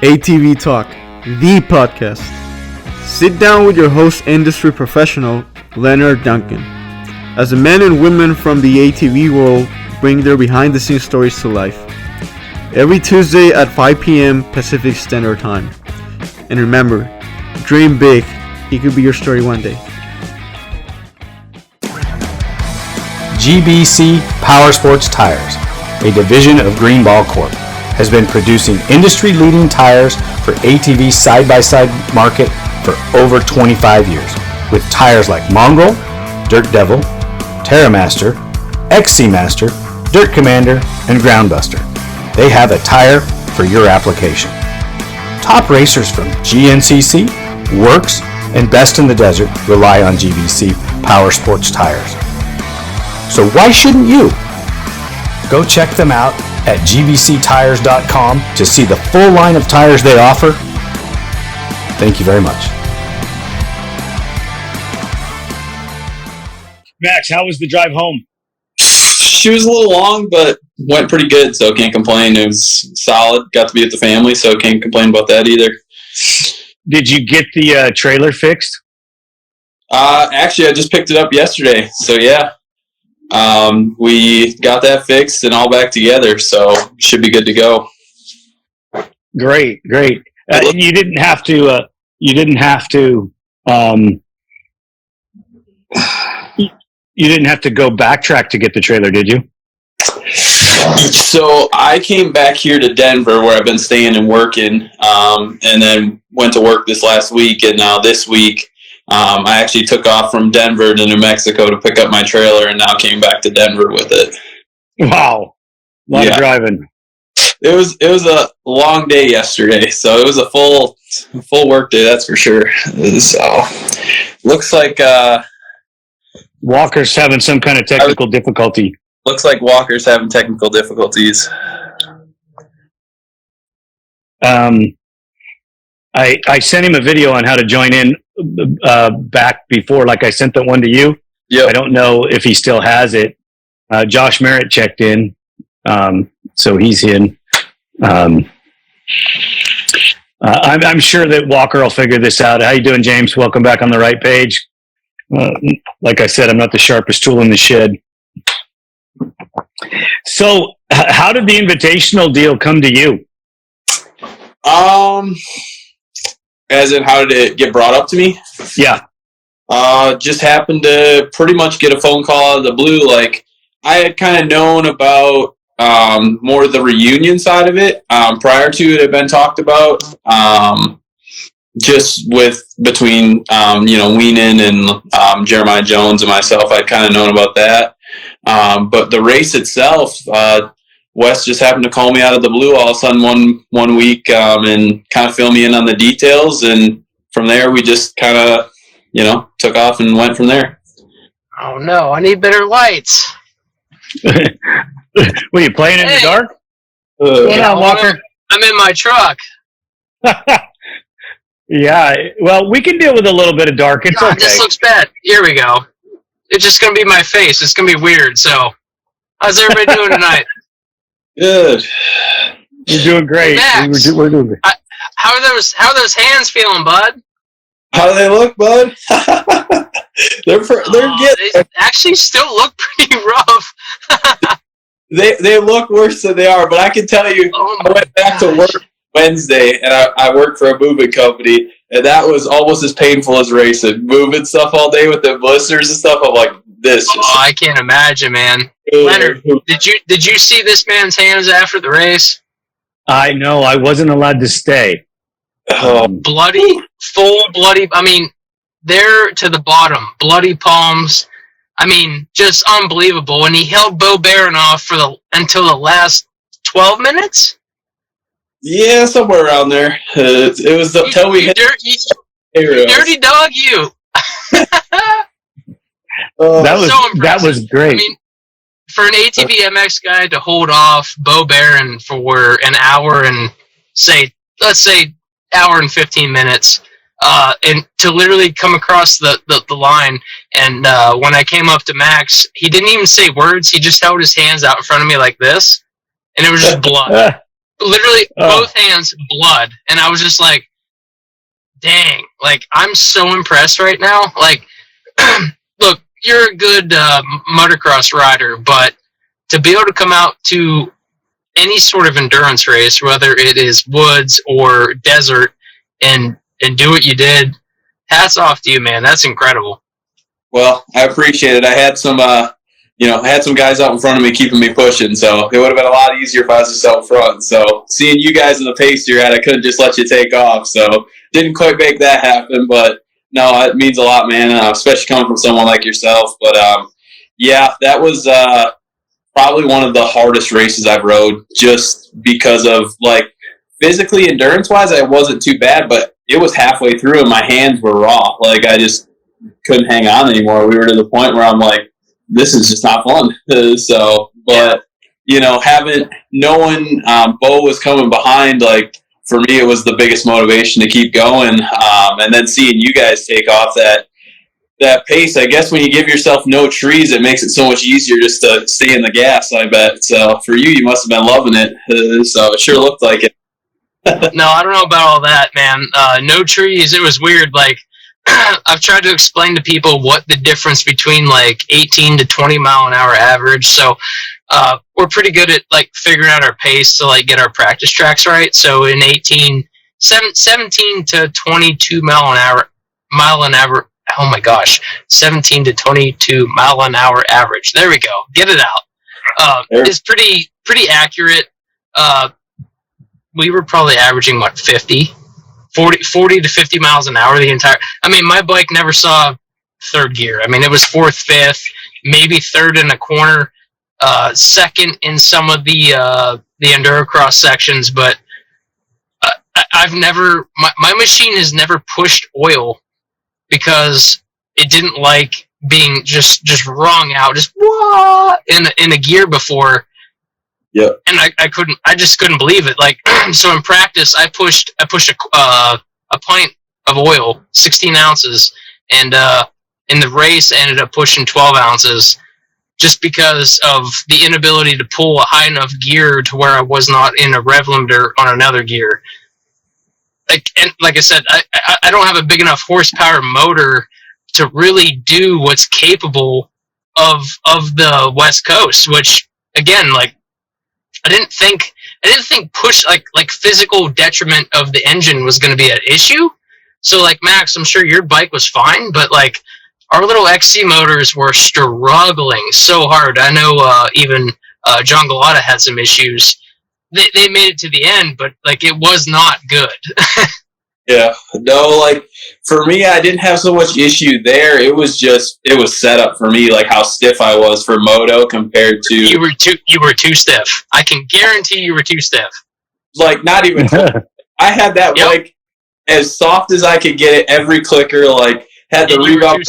ATV-TALK, the podcast. Sit down with your host, industry professional, Leonard Duncan, as the men and women from the ATV world bring their behind-the-scenes stories to life. Every Tuesday at 5 p.m. Pacific Standard Time. And remember, dream big. It could be your story one day. GBC Power Sports Tires, a division of Greenball Corp, has been producing industry-leading tires for ATV side-by-side market for over 25 years, with tires like Mongrel, Dirt Devil, TerraMaster, XC Master, Dirt Commander, and Groundbuster. They have a tire for your application. Top racers from GNCC, Works, and Best in the Desert rely on GBC Power Sports Tires. So why shouldn't you? Go check them out at gbctires.com to see the full line of tires they offer. Thank you very much. Max, how was the drive home? She was a little long, but went pretty good, so can't complain. It was solid. Got to be with the family, so can't complain about that either. Did you get the trailer fixed? Actually, I just picked it up yesterday, so yeah. We got that fixed and all back together, so should be good to go. Great. You didn't have to. You didn't have to go backtrack to get the trailer, did you? So I came back here to Denver, where I've been staying and working, and then went to work this last week, and now this week. I actually took off from Denver to New Mexico to pick up my trailer, and now came back to Denver with it. Wow, a lot of driving. It was a long day yesterday, so it was a full work day, that's for sure. So looks like Walker's having some kind of technical difficulty. Looks like Walker's having technical difficulties. I sent him a video on how to join in back before, like I sent that one to you. Yep. I don't know if he still has it. Josh Merritt checked in, so he's in. I'm sure that Walker will figure this out. How you doing, James? Welcome back on the right page. Like I said, I'm not the sharpest tool in the shed. So, how did the invitational deal come to you? As in, how did it get brought up to me? Yeah. Just happened to pretty much get a phone call out of the blue. Like, I had kind of known about more of the reunion side of it. Prior to it had been talked about. Just between Weenan and Jeremiah Jones and myself, I'd kind of known about that. But the race itself, Wes just happened to call me out of the blue all of a sudden one week and kind of fill me in on the details. And from there, we just kind of, took off and went from there. Oh, no, I need better lights. Were you playing in the dark? Walker. I'm in my truck. Yeah, well, we can deal with a little bit of dark. It's okay. This looks bad. Here we go. It's just going to be my face. It's going to be weird. So, how's everybody doing tonight? Good. You're doing great. Hey, Max, we're doing great. How are those hands feeling, bud? How do they look, bud? They're good. They actually still look pretty rough. They look worse than they are, but I can tell you, I went back to work Wednesday, and I work for a moving company, and that was almost as painful as racing. Moving stuff all day with the blisters and stuff. I'm like, this. I can't imagine, man. Leonard, did you see this man's hands after the race? I know. I wasn't allowed to stay. Bloody, full bloody. I mean, they're to the bottom. Bloody palms. I mean, just unbelievable. And he held Bo Barron off until the last 12 minutes. Yeah, somewhere around there. It was until we hit. Dirty dog, you. That was great. I mean, for an ATV MX guy to hold off Bo Barron for an hour and let's say hour and 15 minutes, and to literally come across the line. And when I came up to Max, he didn't even say words. He just held his hands out in front of me like this, and it was just blood. literally both hands blood, and I was just like, dang, like I'm so impressed right now. Like, look, you're a good motocross rider, but to be able to come out to any sort of endurance race, whether it is woods or desert, and do what you did, hats off to you, man. That's incredible. Well, I appreciate it. I had some, I had some guys out in front of me keeping me pushing, so it would have been a lot easier if I was just out front. So seeing you guys in the pace you're at, I couldn't just let you take off. So didn't quite make that happen, but no, it means a lot, man, especially coming from someone like yourself. But yeah, that was probably one of the hardest races I've rode, just because of like physically endurance-wise, I wasn't too bad, but it was halfway through and my hands were raw. Like I just couldn't hang on anymore. We were to the point where I'm like, this is just not fun. So, but knowing Bo was coming behind, like for me, it was the biggest motivation to keep going. And then seeing you guys take off that pace, I guess when you give yourself no trees, it makes it so much easier just to stay in the gas, I bet. So for you must have been loving it. So it sure looked like it. No, I don't know about all that, man. No trees. It was weird. Like, I've tried to explain to people what the difference between like 18 to 20 mile an hour average. So, we're pretty good at like figuring out our pace to like get our practice tracks right. So in 17 to 22 mile an hour. Oh my gosh, 17 to 22 mile an hour average. There we go. Get it out. It's pretty accurate. We were probably averaging, 40 to 50 miles an hour the entire... I mean, my bike never saw third gear. I mean, it was fourth, fifth, maybe third in a corner, second in some of the endurocross sections, but I've never... My machine has never pushed oil because it didn't like being just wrung out, just in a gear before. Yeah, and I just couldn't believe it. Like, so in practice, I pushed a pint of oil, 16 ounces, and in the race, I ended up pushing 12 ounces, just because of the inability to pull a high enough gear to where I was not in a rev limiter on another gear. Like I said, I don't have a big enough horsepower motor to really do what's capable of the West Coast, which again, like, I didn't think push like physical detriment of the engine was going to be an issue. So like, Max, I'm sure your bike was fine, but like our little XC motors were struggling so hard. I know even John Galata had some issues. They made it to the end, but like it was not good. Yeah, no, like for me, I didn't have so much issue there. It was set up for me, like how stiff I was for moto compared to... You were too stiff. I can guarantee you were too stiff. Like, not even... I had that bike as soft as I could get it, every clicker, like, had the rebound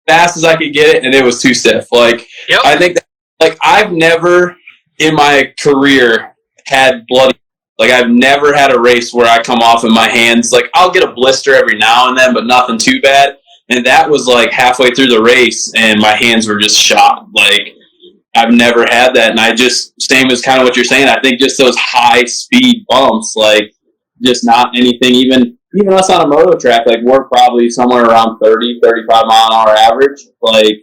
fast as I could get it, and it was too stiff. Like, I think that, like, I've never in my career had bloody... Like, I've never had a race where I come off in my hands. Like, I'll get a blister every now and then, but nothing too bad. And that was, like, halfway through the race, and my hands were just shot. Like, I've never had that. And I just, same as kind of what you're saying, I think just those high-speed bumps, like, just not anything. Even us on a moto track, like, we're probably somewhere around 30, 35 mile an hour average. Like,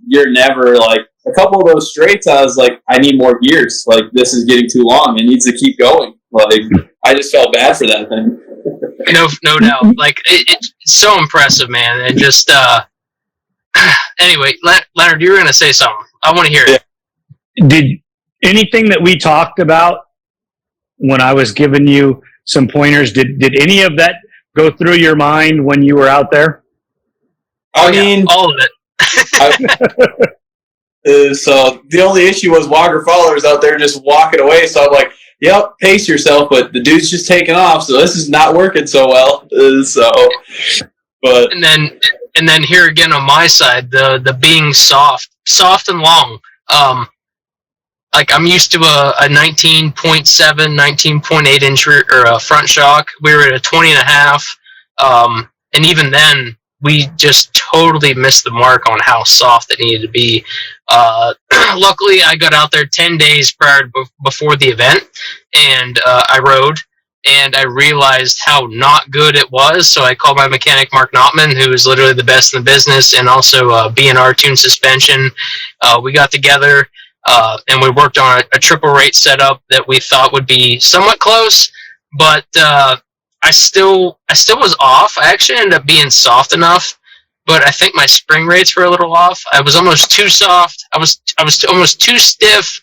you're never, like, a couple of those straights, I was like, I need more gears. Like, this is getting too long. It needs to keep going. Like, I just felt bad for that thing. No doubt. Like, it's so impressive, man. And just, anyway, Leonard, you were going to say something. I want to hear it. Did anything that we talked about when I was giving you some pointers, did any of that go through your mind when you were out there? I mean, all of it. So the only issue was Walker Fowler was out there just walking away. So I'm like, yep, pace yourself, but the dude's just taking off. So this is not working so well. But and then here again on my side, the being soft and long. Like, I'm used to a 19.7, 19.8 inch or front shock. We were at a 20.5. And even then, we just totally missed the mark on how soft it needed to be. Luckily, I got out there 10 days before the event, and I rode, and I realized how not good it was. So I called my mechanic, Mark Notman, who is literally the best in the business, and also B&R Tune Suspension. We got together, and we worked on a triple rate setup that we thought would be somewhat close, but I still was off. I actually ended up being soft enough, but I think my spring rates were a little off. I was almost too soft. I was almost too stiff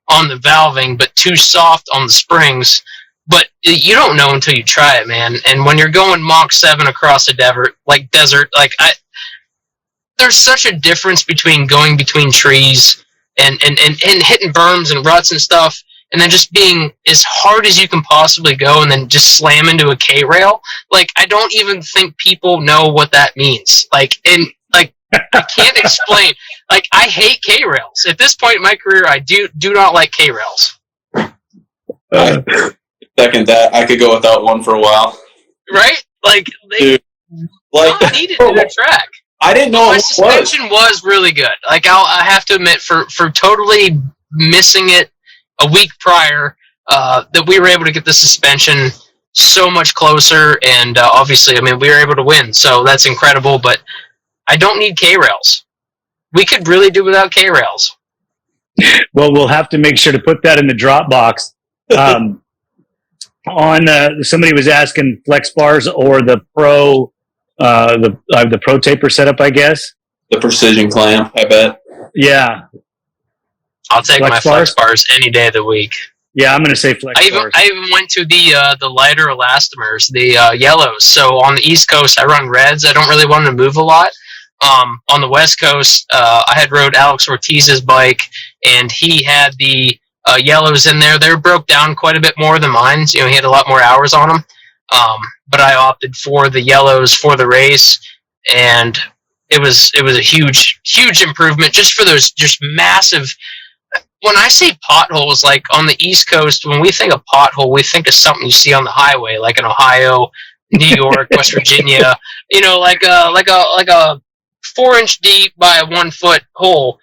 on the valving, but too soft on the springs. But you don't know until you try it, man. And when you're going Mach 7 across a desert, there's such a difference between going between trees and hitting berms and ruts and stuff, and then just being as hard as you can possibly go and then just slam into a K-rail. Like, I don't even think people know what that means. I can't explain. Like, I hate K-rails. At this point in my career, I do not like K-rails. Second that. I could go without one for a while. Right? Like, they need it in a track. I didn't know my suspension was really good. Like, I have to admit, for totally missing it a week prior, that we were able to get the suspension so much closer, and obviously, I mean, we were able to win, so that's incredible, but I don't need K-rails. We could really do without K-rails. Well, we'll have to make sure to put that in the drop box. Somebody was asking flex bars or the pro taper setup, I guess. The precision clamp, I bet. Yeah. I'll take my flex bars any day of the week. Yeah, I'm going to say flex bars. I even went to the lighter elastomers, the yellows. So on the East Coast, I run reds. I don't really want to move a lot. On the West Coast, I had rode Alex Ortiz's bike, and he had the yellows in there. They broke down quite a bit more than mine. You know, he had a lot more hours on them. But I opted for the yellows for the race, and it was a huge improvement just for those just massive. When I say potholes, like on the East Coast, when we think of pothole, we think of something you see on the highway, like in Ohio, New York, West Virginia. You know, like a 4-inch deep by a 1-foot hole.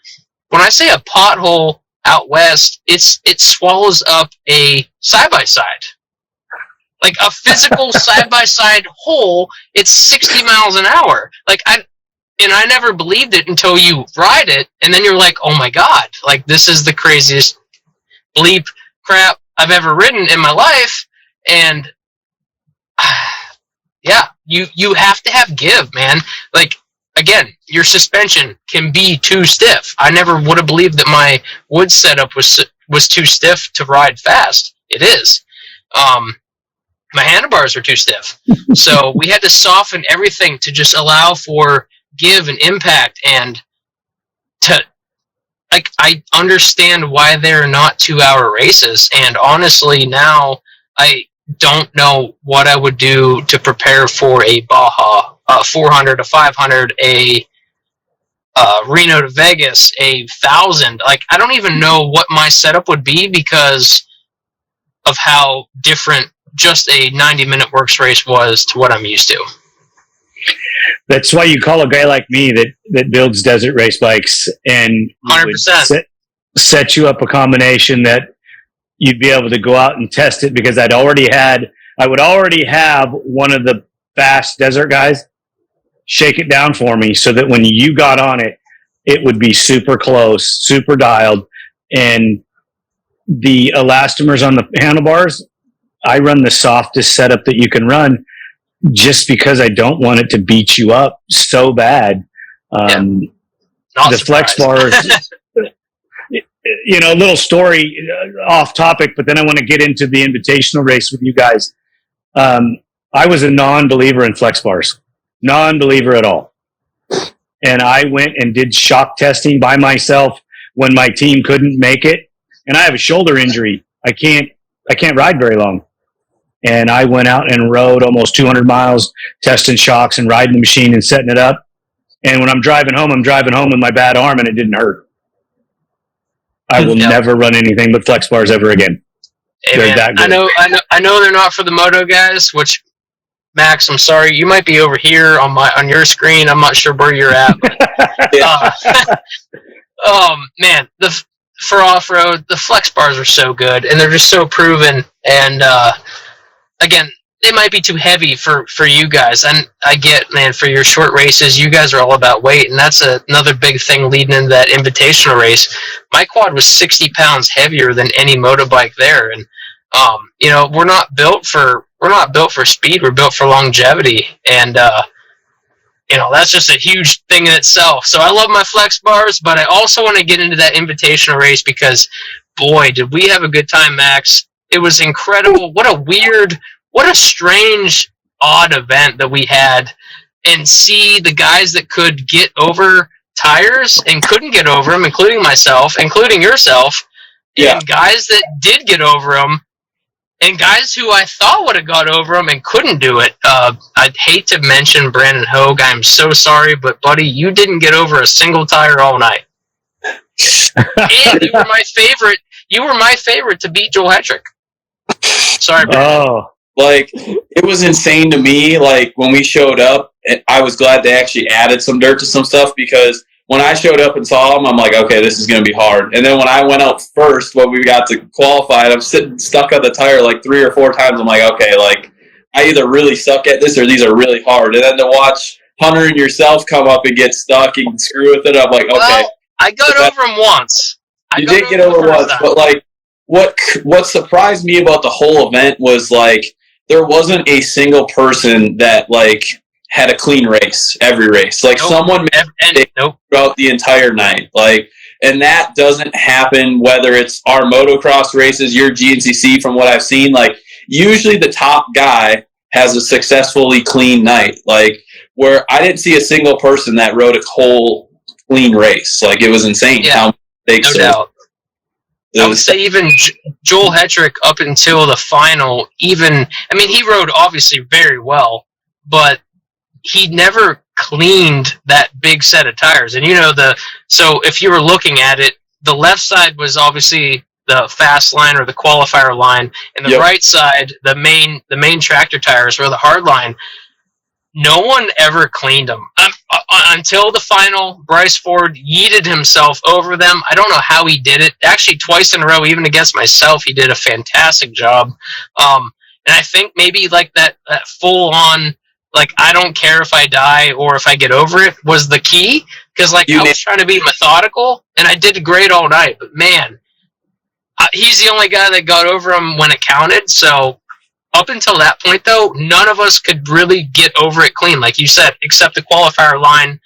When I say a pothole out west, it swallows up a side-by-side. Like a physical side-by-side hole, it's 60 miles an hour. Like, I never believed it until you ride it, and then you're like, oh my god, like, this is the craziest bleep crap I've ever ridden in my life. And yeah, you have to have give, man. Like, again, your suspension can be too stiff. I never would have believed that my wood setup was too stiff to ride fast. It is. My handlebars are too stiff. So we had to soften everything to just allow for give and impact, and I understand why they're not 2-hour races. And honestly, now I don't know what I would do to prepare for a Baja, 400, a 500, a Reno to Vegas, a 1,000. Like, I don't even know what my setup would be because of how different just a 90-minute Worcs race was to what I'm used to. That's why you call a guy like me that builds desert race bikes, and 100%. Set you up a combination that you'd be able to go out and test it, because I would already have one of the fast desert guys shake it down for me, so that when you got on it, it would be super close, super dialed. And the elastomers on the handlebars, I run the softest setup that you can run, just because I don't want it to beat you up so bad. The flex bars, you know, little story off topic, but then I want to get into the invitational race with you guys. I was a non-believer in flex bars, non-believer at all. And I went and did shock testing by myself when my team couldn't make it. And I have a shoulder injury. I can't ride very long. And I went out and rode almost 200 miles, testing shocks and riding the machine and setting it up. And when I'm driving home with my bad arm, and it didn't hurt. I will never run anything but flex bars ever again. Hey, they're that good. I know they're not for the moto guys, which Max, I'm sorry, you might be over here on your screen. I'm not sure where you're at. But, man, for off road, the flex bars are so good, and they're just so proven. And again, they might be too heavy for you guys. And I get, man, for your short races, you guys are all about weight, and that's another big thing leading into that invitational race. My quad was 60 pounds heavier than any motorbike there, and we're not built for speed. We're built for longevity, and that's just a huge thing in itself. So I love my flex bars, but I also want to get into that invitational race because, boy, did we have a good time, Max. It was incredible. What a strange, odd event that we had, and see the guys that could get over tires and couldn't get over them, including myself, including yourself, and guys that did get over them, and guys who I thought would have got over them and couldn't do it. I'd hate to mention Brandon Hogue. I'm so sorry, but buddy, you didn't get over a single tire all night. And you were my favorite. You were my favorite to beat Joel Hetrick. Sorry, Brandon. Oh, like, it was insane to me. Like, when we showed up, I was glad they actually added some dirt to some stuff, because when I showed up and saw them, I'm like, okay, this is going to be hard. And then when I went out first, when we got to qualify, I'm sitting stuck on the tire like 3 or 4 times. I'm like, okay, like, I either really suck at this or these are really hard. And then to watch Hunter and yourself come up and get stuck and screw with it, I'm like, okay. Well, I got over him once. You did get over once, but like, what surprised me about the whole event was, like, there wasn't a single person that, like, had a clean race every race. Like, someone made a mistake throughout the entire night. Like, and that doesn't happen whether it's our motocross races, your GNCC, from what I've seen. Like, usually the top guy has a successfully clean night. Like, where I didn't see a single person that rode a whole clean race. Like, it was insane how mistakes no doubt. I would say even Joel Hetrick up until the final, he rode obviously very well, but he never cleaned that big set of tires. And so if you were looking at it, the left side was obviously the fast line or the qualifier line, and the right side, the main tractor tires were the hard line. No one ever cleaned them until the final. Bryce Ford yeeted himself over them. I don't know how he did it. Actually, twice in a row, even against myself, he did a fantastic job. And I think maybe like that full on, like, I don't care if I die or if I get over it was the key. Because I was trying to be methodical, and I did great all night. But man, he's the only guy that got over him when it counted. So up until that point, though, none of us could really get over it clean, like you said, except the qualifier line.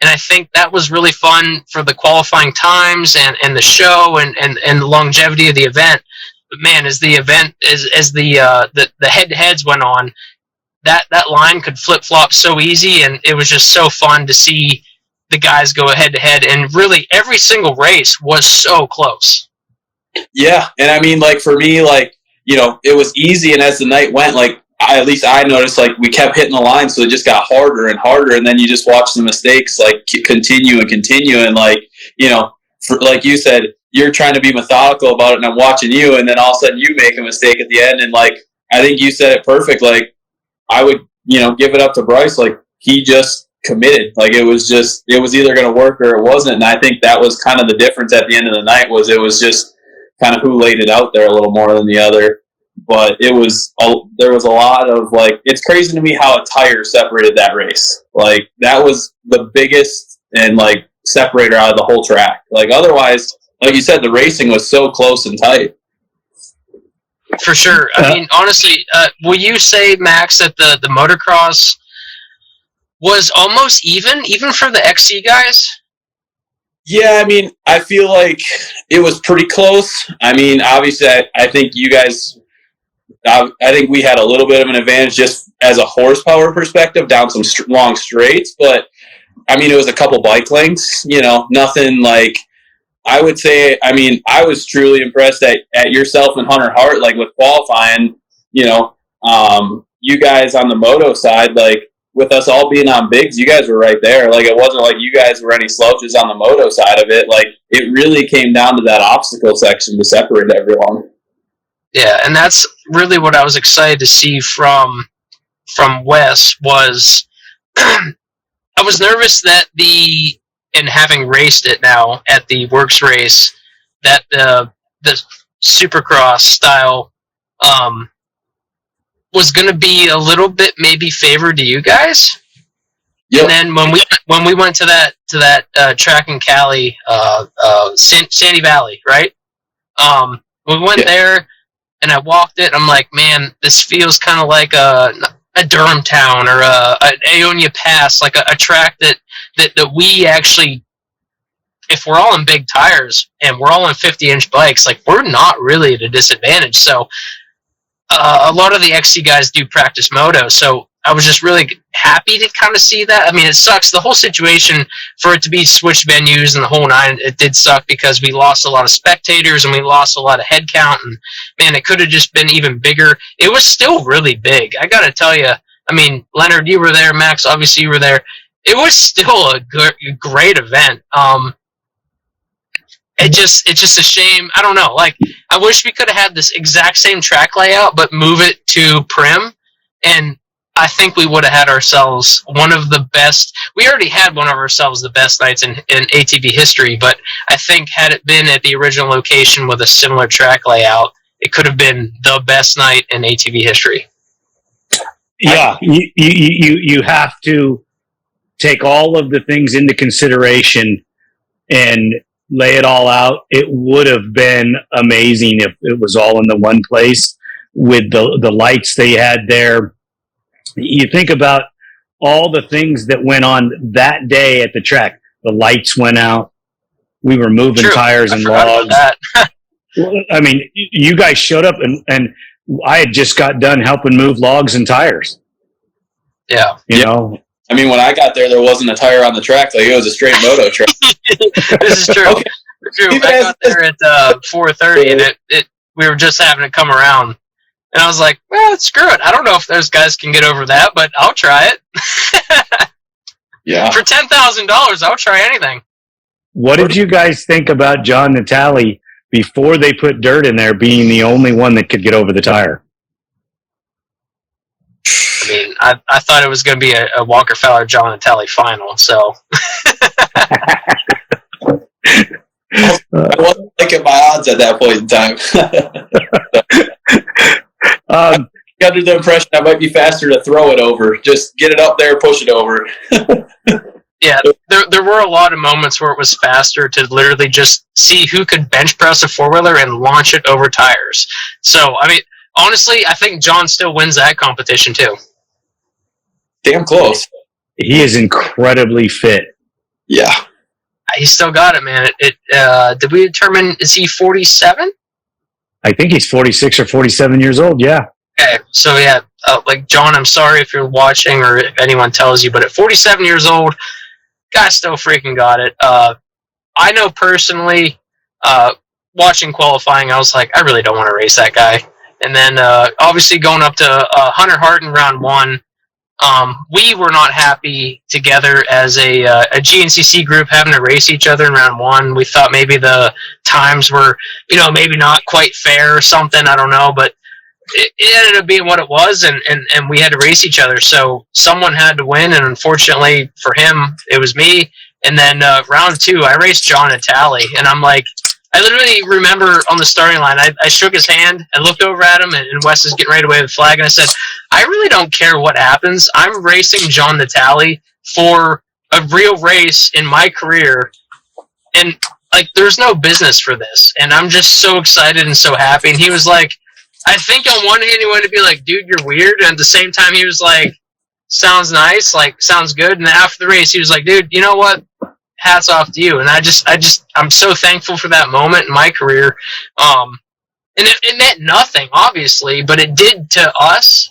And I think that was really fun for the qualifying times and the show and the longevity of the event. But man, as the event, as the head-to-heads went on, that line could flip-flop so easy, and it was just so fun to see the guys go head-to-head. And really, every single race was so close. Yeah, and I mean, like, for me, like, it was easy, and as the night went, like, at least I noticed, like, we kept hitting the line, so it just got harder and harder, and then you just watch the mistakes, like, continue, and, like, like you said, you're trying to be methodical about it, and I'm watching you, and then all of a sudden you make a mistake at the end, and, like, I think you said it perfect. Like, I would, give it up to Bryce. Like, he just committed. Like, it was either going to work or it wasn't, and I think that was kind of the difference at the end of the night. Was it was just kind of who laid it out there a little more than the other. But there was a lot of, like, it's crazy to me how a tire separated that race. Like, that was the biggest and, like, separator out of the whole track. Like, otherwise, like you said, the racing was so close and tight. For sure. I mean, honestly, will you say, Max, that the motocross was almost even for the XC guys? Yeah, I mean, I feel like it was pretty close. I mean, obviously, I think you guys, I think we had a little bit of an advantage just as a horsepower perspective down some long straights. But, I mean, it was a couple bike lengths, nothing like, I would say, I mean, I was truly impressed at yourself and Hunter Hart, like, with qualifying, you guys on the moto side, like, with us all being on bigs, you guys were right there. Like, it wasn't like you guys were any slouches on the moto side of it. Like, it really came down to that obstacle section to separate everyone. Yeah, and that's really what I was excited to see from from Wes was I was nervous that and having raced it now at the Works race, that the Supercross style was going to be a little bit maybe favored to you guys. Yep. And then when we went to that track in Cali, Sandy Valley, right? We went there, and I walked it. And I'm like, man, this feels kind of like a Durham town or an Aonia Pass, like a track that we actually, if we're all in big tires and we're all on 50-inch bikes, like we're not really at a disadvantage. So a lot of the XC guys do practice moto, so I was just really happy to kind of see that. I mean, it sucks. The whole situation for it to be switched venues and the whole nine, it did suck because we lost a lot of spectators and we lost a lot of head count. And, man, it could have just been even bigger. It was still really big. I got to tell you, I mean, Leonard, you were there. Max, obviously you were there. It was still a great event. It's just a shame. I don't know. Like, I wish we could have had this exact same track layout, but move it to Prim. And I think we would have had ourselves one of the best. We already had one of ourselves the best nights in ATV history, but I think had it been at the original location with a similar track layout, it could have been the best night in ATV history. Yeah, you have to take all of the things into consideration and lay it all out. It would have been amazing if it was all in the one place with the lights they had there. You think about all the things that went on that day at the track. The lights went out. We were moving tires and logs. I mean, you guys showed up and I had just got done helping move logs and tires. Yeah. You know? I mean, when I got there wasn't a tire on the track. Like, it was a straight moto track. This is true. Okay. True. I got there at 4:30 and we were just having to come around. And I was like, well, screw it. I don't know if those guys can get over that, but I'll try it. Yeah. For $10,000, I'll try anything. What did you guys think about John Natale before they put dirt in there being the only one that could get over the tire? I mean, I thought it was going to be a Walker Fowler John Natale final, so. I wasn't thinking my odds at that point in time. Under the impression I might be faster to throw it over. Just get it up there, push it over. Yeah, there were a lot of moments where it was faster to literally just see who could bench press a four-wheeler and launch it over tires. So, I mean, honestly, I think John still wins that competition too. Damn close. He is incredibly fit. Yeah. He still got it, man. Did we determine, is he 47? I think he's 46 or 47 years old, yeah. Okay, so yeah, like John, I'm sorry if you're watching or if anyone tells you, but at 47 years old, guy still freaking got it. I know personally, watching qualifying, I was like, I really don't want to race that guy. And then obviously going up to Hunter Hart in round one, we were not happy together as a GNCC group having to race each other in round one. We thought maybe the times were, maybe not quite fair or something. I don't know, but it ended up being what it was, and we had to race each other. So someone had to win, and unfortunately for him, it was me. And then round two, I raced John Natale, and I'm like, I literally remember on the starting line, I shook his hand, I looked over at him, and Wes is getting ready to wave the flag, and I said, I really don't care what happens. I'm racing John Natale for a real race in my career, and, like, there's no business for this. And I'm just so excited and so happy. And he was like, I think on one hand he wanted to be like, dude, you're weird. And at the same time, he was like, sounds nice, like, sounds good. And then after the race, he was like, dude, you know what? Hats off to you. And I'm so thankful for that moment in my career. And it meant nothing, obviously, but it did to us.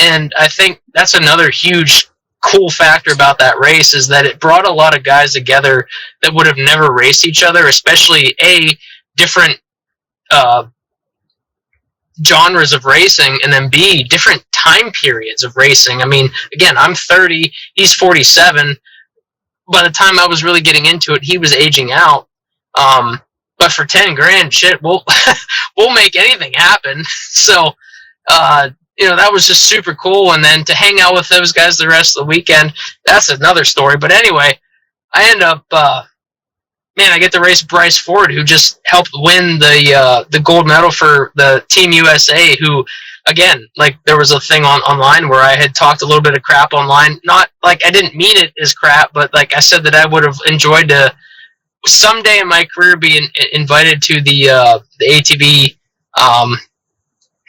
And I think that's another huge cool factor about that race is that it brought a lot of guys together that would have never raced each other, especially different genres of racing, and then B, different time periods of racing. I mean, again, I'm 30, he's 47. By the time I was really getting into it, he was aging out. But for $10,000, shit, we'll make anything happen. So, that was just super cool. And then to hang out with those guys the rest of the weekend, that's another story. But anyway, I end up, I get to race Bryce Ford, who just helped win the gold medal for the Team USA, who, again, like there was a thing online where I had talked a little bit of crap online. Not like I didn't mean it as crap, but like I said that I would have enjoyed to someday in my career be invited to the ATV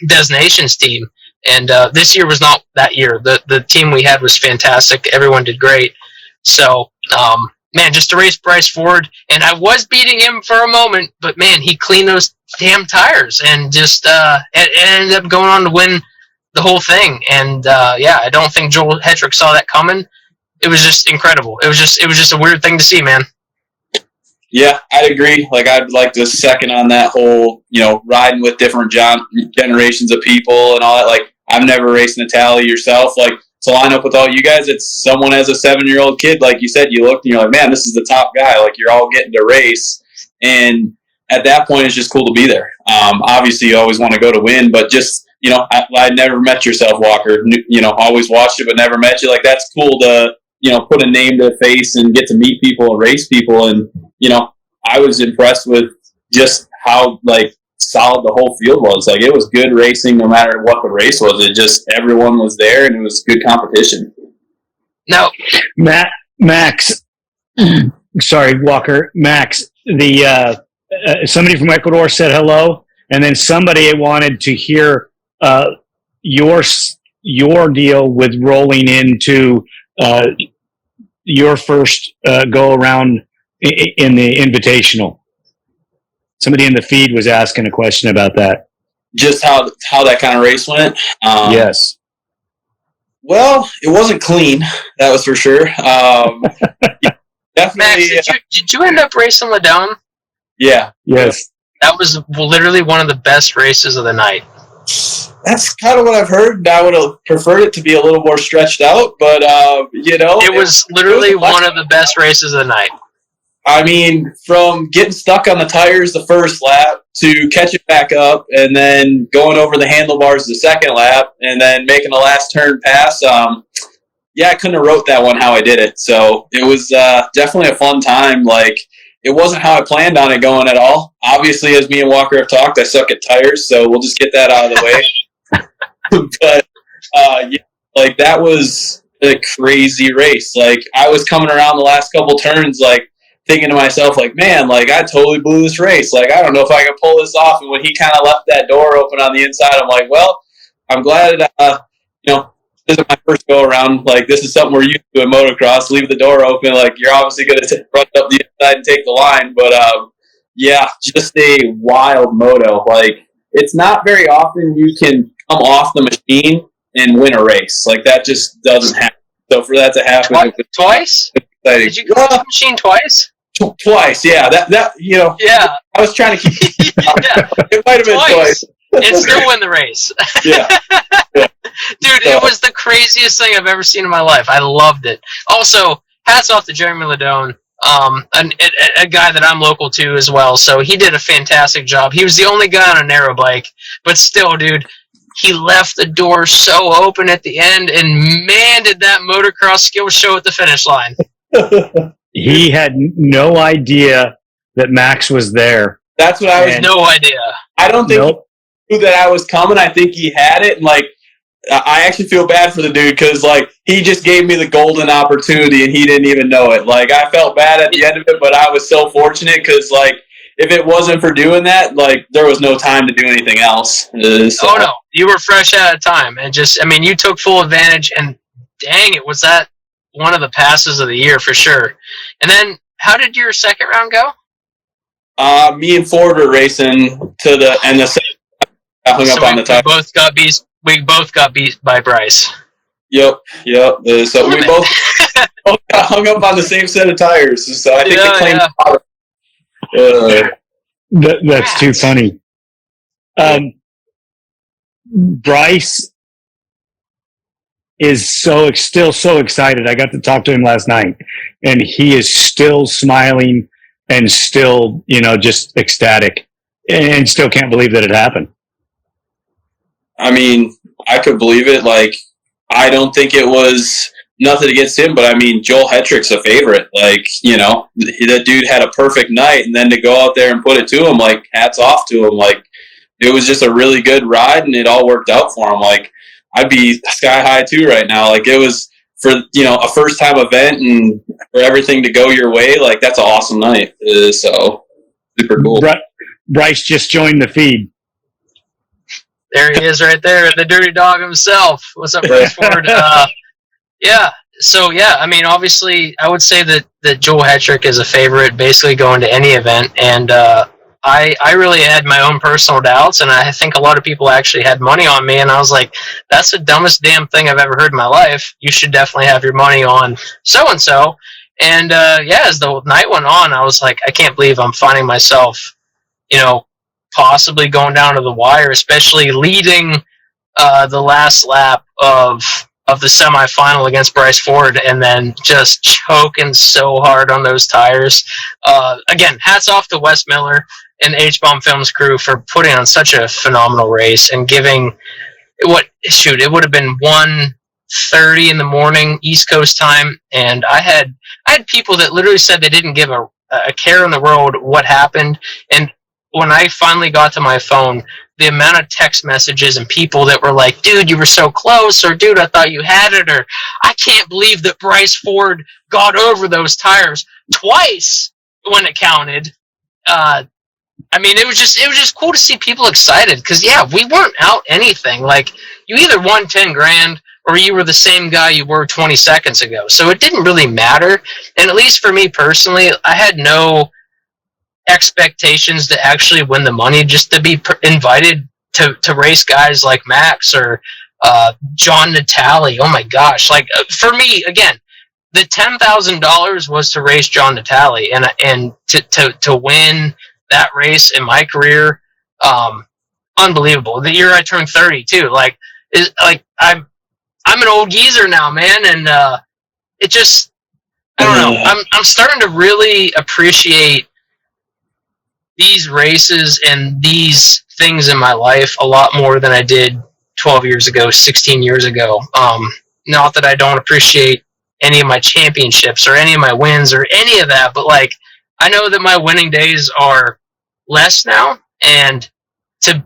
Designations team. And this year was not that year. The team we had was fantastic. Everyone did great. So, just to race Bryce Ford, and I was beating him for a moment, but man, he cleaned those damn tires and just ended up going on to win the whole thing. And I don't think Joel Hetrick saw that coming. It was just incredible. It was just a weird thing to see, man. Yeah, I'd agree. Like, I'd like to second on that whole, riding with different generations of people and all that. Like, I've never raced an Italy yourself. Like, to line up with all you guys, it's someone as a 7-year-old kid. Like you said, you looked and you're like, man, this is the top guy. Like, you're all getting to race. And at that point, it's just cool to be there. Obviously, you always want to go to win, but just, I never met yourself, Walker. Always watched it, but never met you. Like, that's cool to, put a name to a face and get to meet people and race people. And, I was impressed with just how, like, solid the whole field was. Like, it was good racing no matter what the race was. It just, everyone was there and it was good competition. No. Max, sorry, Walker, Max, the somebody from Ecuador said hello, and then somebody wanted to hear your deal with rolling into your first go around in the invitational. Somebody in the feed was asking a question about that. Just how that kind of race went? Yes. Well, it wasn't clean, that was for sure. Definitely. Max, did you end up racing Ladone? Yeah. Yes. That was literally one of the best races of the night. That's kind of what I've heard. I would have preferred it to be a little more stretched out, but it was literally one of the best races of the night. I mean, from getting stuck on the tires the first lap to catching back up and then going over the handlebars the second lap and then making the last turn pass. I couldn't have wrote that one how I did it. So it was definitely a fun time. Like, it wasn't how I planned on it going at all. Obviously, as me and Walker have talked, I suck at tires, so we'll just get that out of the way. But, like, that was a crazy race. Like, I was coming around the last couple turns, like, thinking to myself, like, man, like, I totally blew this race. Like, I don't know if I can pull this off. And when he kind of left that door open on the inside, I'm like, well, I'm glad, this is my first go around. Like, this is something we're used to in motocross. Leave the door open. Like, you're obviously going to run up the inside and take the line. But, just a wild moto. Like, it's not very often you can come off the machine and win a race. Like, that just doesn't happen. So for that to happen, twice? Did you go off the machine twice? Twice, yeah. Yeah. I was trying to keep. Yeah. It might have been twice. And still win the race. Yeah. Dude, it was the craziest thing I've ever seen in my life. I loved it. Also, hats off to Jeremy Ladone, a guy that I'm local to as well. So he did a fantastic job. He was the only guy on a narrow bike, but still, dude, he left the door so open at the end, and man, did that motocross skill show at the finish line. He had no idea that Max was there. That's what I was. No idea. I don't think he knew that I was coming. I think he had it, and like, I actually feel bad for the dude because like he just gave me the golden opportunity and he didn't even know it. Like, I felt bad at the end of it, but I was so fortunate because like if it wasn't for doing that, like there was no time to do anything else. So. Oh no, you were fresh out of time, and you took full advantage. And dang it, was that one of the passes of the year for sure. And then, how did your second round go? Me and Ford were racing to the second. I hung up on the tire. We both got beat by Bryce. Yep. So we both got hung up on the same set of tires. So I think they claimed. That's too funny. Bryce is still so excited. I got to talk to him last night, and he is still smiling and still, just ecstatic, and still can't believe that it happened. I mean, I could believe it. Like, I don't think it was nothing against him, but I mean, Joel Hetrick's a favorite. Like, you know, that dude had a perfect night, and then to go out there and put it to him, like, hats off to him. Like, it was just a really good ride, and it all worked out for him. Like, I'd be sky high too right now. Like, it was for, you know, a first time event and for everything to go your way. Like, that's an awesome night. So super cool. Bryce just joined the feed. There he is right there, the dirty dog himself. What's up, Bryce Ford? Yeah. So, yeah, I mean, obviously, I would say that Joel Hetrick is a favorite basically going to any event. And I really had my own personal doubts, and I think a lot of people actually had money on me. And I was like, that's the dumbest damn thing I've ever heard in my life. You should definitely have your money on so-and-so. And, yeah, as the night went on, I was like, I can't believe I'm finding myself, you know, possibly going down to the wire, especially leading the last lap of the semifinal against Bryce Ford, and then just choking so hard on those tires. Again, hats off to Wes Miller and the H-Bomb Films crew for putting on such a phenomenal race and giving it would have been 1:30 in the morning East Coast time, and I had people that literally said they didn't give a care in the world what happened. And when I finally got to my phone, the amount of text messages and people that were like, dude, you were so close, or dude, I thought you had it, or I can't believe that Bryce Ford got over those tires twice when it counted. I mean, it was just cool to see people excited, because, yeah, we weren't out anything. Like, you either won 10 grand or you were the same guy you were 20 seconds ago. So it didn't really matter. And at least for me personally, I had no expectations to actually win the money, just to be invited to race guys like Max or John Natale. Oh my gosh. Like, for me, again, the $10,000 was to race John Natale, and to win that race in my career, unbelievable. The year I turned 30 too. Like, I'm an old geezer now, man, and it just, I don't know. I'm starting to really appreciate these races and these things in my life a lot more than I did 12 years ago, 16 years ago. Not that I don't appreciate any of my championships or any of my wins or any of that, but, like, I know that my winning days are less now, and to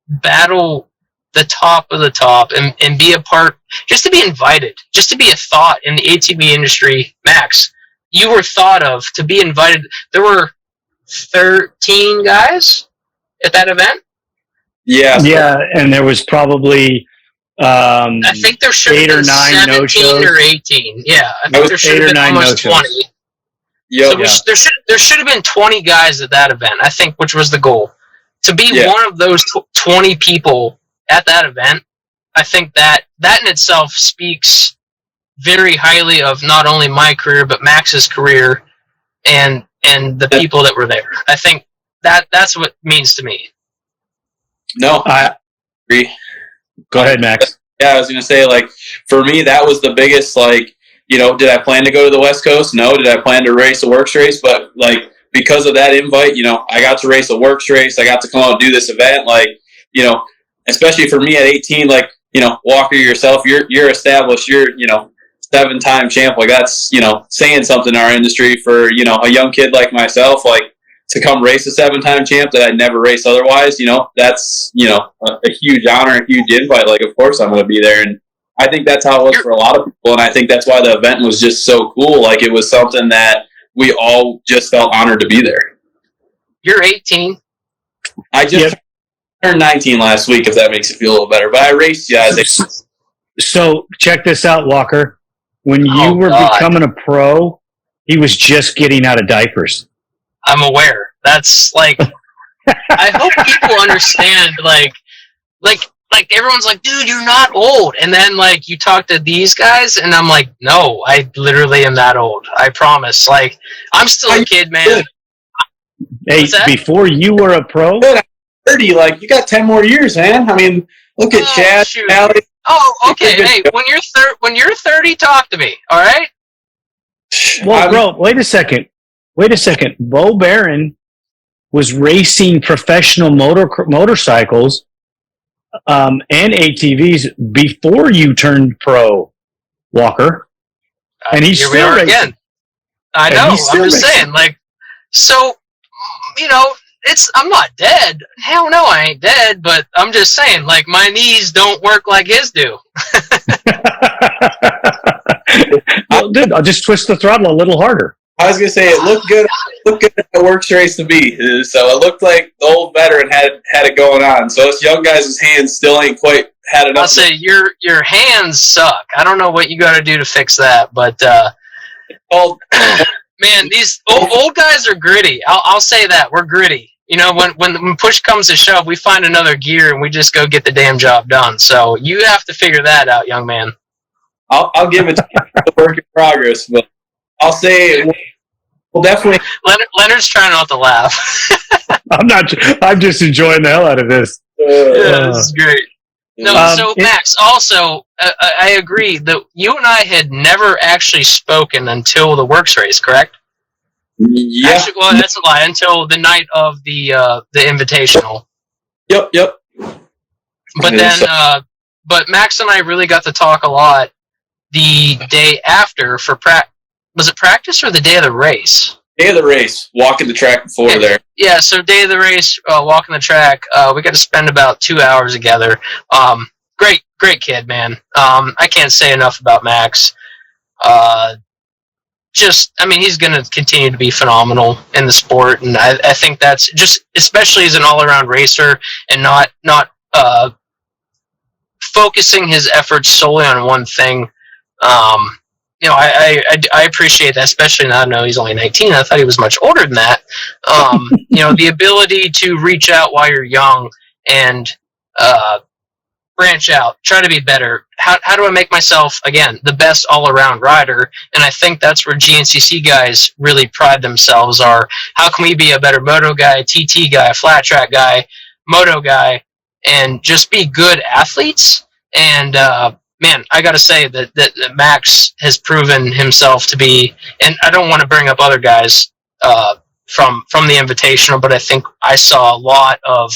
battle the top of the top and be a part, just to be invited, just to be a thought in the ATV industry. Max, you were thought of to be invited. There were 13 guys at that event. Yeah, and there was probably I think there should have been 17 or 18. Yeah, I think there should have been almost 20. Yep. So there should have been 20 guys at that event, I think, which was the goal. To be one of those 20 people at that event, I think that in itself speaks very highly of not only my career but Max's career and the people that were there. I think that's what it means to me. No, I agree. Go ahead, Max. Yeah, I was going to say, like, for me, that was the biggest, like, you know, did I plan to go to the West Coast? No. Did I plan to race a Worcs race? But, like, because of that invite, you know, I got to race a Worcs race. I got to come out and do this event. Like, you know, especially for me at 18, like, you know, Walker, yourself, you're established. You're, you know, 7-time champ. Like, that's, you know, saying something in our industry for, you know, a young kid like myself, like, to come race a 7-time champ that I'd never race otherwise. You know, that's, you know, a huge honor, a huge invite. Like, of course I'm going to be there. And I think that's how it was for a lot of people, and I think that's why the event was just so cool. Like, it was something that we all just felt honored to be there. You're 18. I just turned 19 last week, if that makes it feel a little better. But I raced guys. So check this out, Walker. When you were becoming a pro, he was just getting out of diapers. I'm aware. That's like, I hope people understand, like everyone's like, dude, you're not old. And then, like, you talk to these guys, and I'm like, no, I literally am that old. I promise. Like, I'm still a kid, man. Hey, before you were a pro? 30, like, you got 10 more years, man. I mean, look at Chad. Alex. Oh, okay. Hey, when you're 30, talk to me, all right? Well, bro, wait a second. Bo Barron was racing professional motorcycles and ATVs before you turned pro, Walker. And he's here we still are racing. again. I know. I'm just saying, like, so, I'm not dead. Hell no, I ain't dead. But I'm just saying, like, my knees don't work like his do. Well, dude, I'll just twist the throttle a little harder. I was gonna say it looked good. Looked good at the Works race to me. So it looked like the old veteran had it going on. So us young guys' hands still ain't quite had enough. I'll say your hands suck. I don't know what you got to do to fix that, but man, these old guys are gritty. I'll say that we're gritty. When push comes to shove, we find another gear and we just go get the damn job done. So you have to figure that out, young man. I'll give it to a work in progress, but I'll say we'll definitely. Leonard's trying not to laugh. I'm not. I'm just enjoying the hell out of this. This is great. No, so Max, also, I agree that you and I had never actually spoken until the Works race, correct? Yeah. Actually, well, that's a lie. Until the night of the invitational. Yep. But then, but Max and I really got to talk a lot the day after for was it practice or the day of the race? Day of the race, walking the track before there. Yeah, so day of the race, walking the track, we got to spend about 2 hours together. Great kid, man. I can't say enough about Max. He's going to continue to be phenomenal in the sport, and I think that's just, especially as an all-around racer, and not focusing his efforts solely on one thing. I appreciate that, especially now I know he's only 19. I thought he was much older than that. The ability to reach out while you're young and branch out, try to be better. How do I make myself, again, the best all-around rider? And I think that's where GNCC guys really pride themselves are, how can we be a better moto guy, TT guy, flat track guy, moto guy, and just be good athletes? And man, I got to say that Max has proven himself to be, and I don't want to bring up other guys from the Invitational, but I think I saw a lot of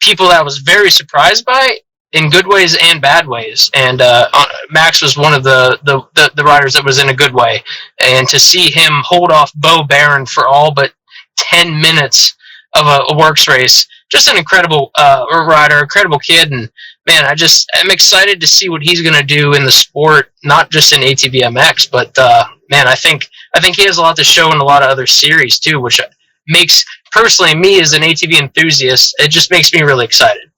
people that I was very surprised by in good ways and bad ways. And Max was one of the riders that was in a good way. And to see him hold off Bo Barron for all but 10 minutes of a Works race, just an incredible rider, incredible kid, and man, I'm excited to see what he's going to do in the sport, not just in ATV-MX, but man, I think he has a lot to show in a lot of other series too, which makes, personally, me as an ATV enthusiast, it just makes me really excited.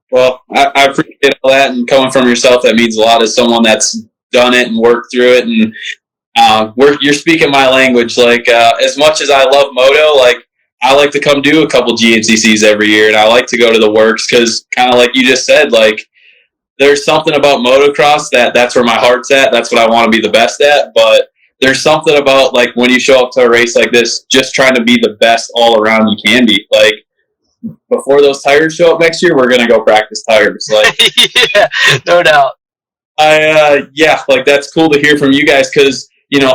Well, I appreciate all that, and coming from yourself, that means a lot as someone that's done it and worked through it, and you're speaking my language. Like, as much as I love moto, like, I like to come do a couple GNCCs every year, and I like to go to the Works because, kind of like you just said, like, there's something about motocross that's where my heart's at. That's what I want to be the best at. But there's something about, like, when you show up to a race like this, just trying to be the best all around you can be. Like, before those tires show up next year, we're gonna go practice tires. Like, yeah, no doubt. Like, that's cool to hear from you guys because,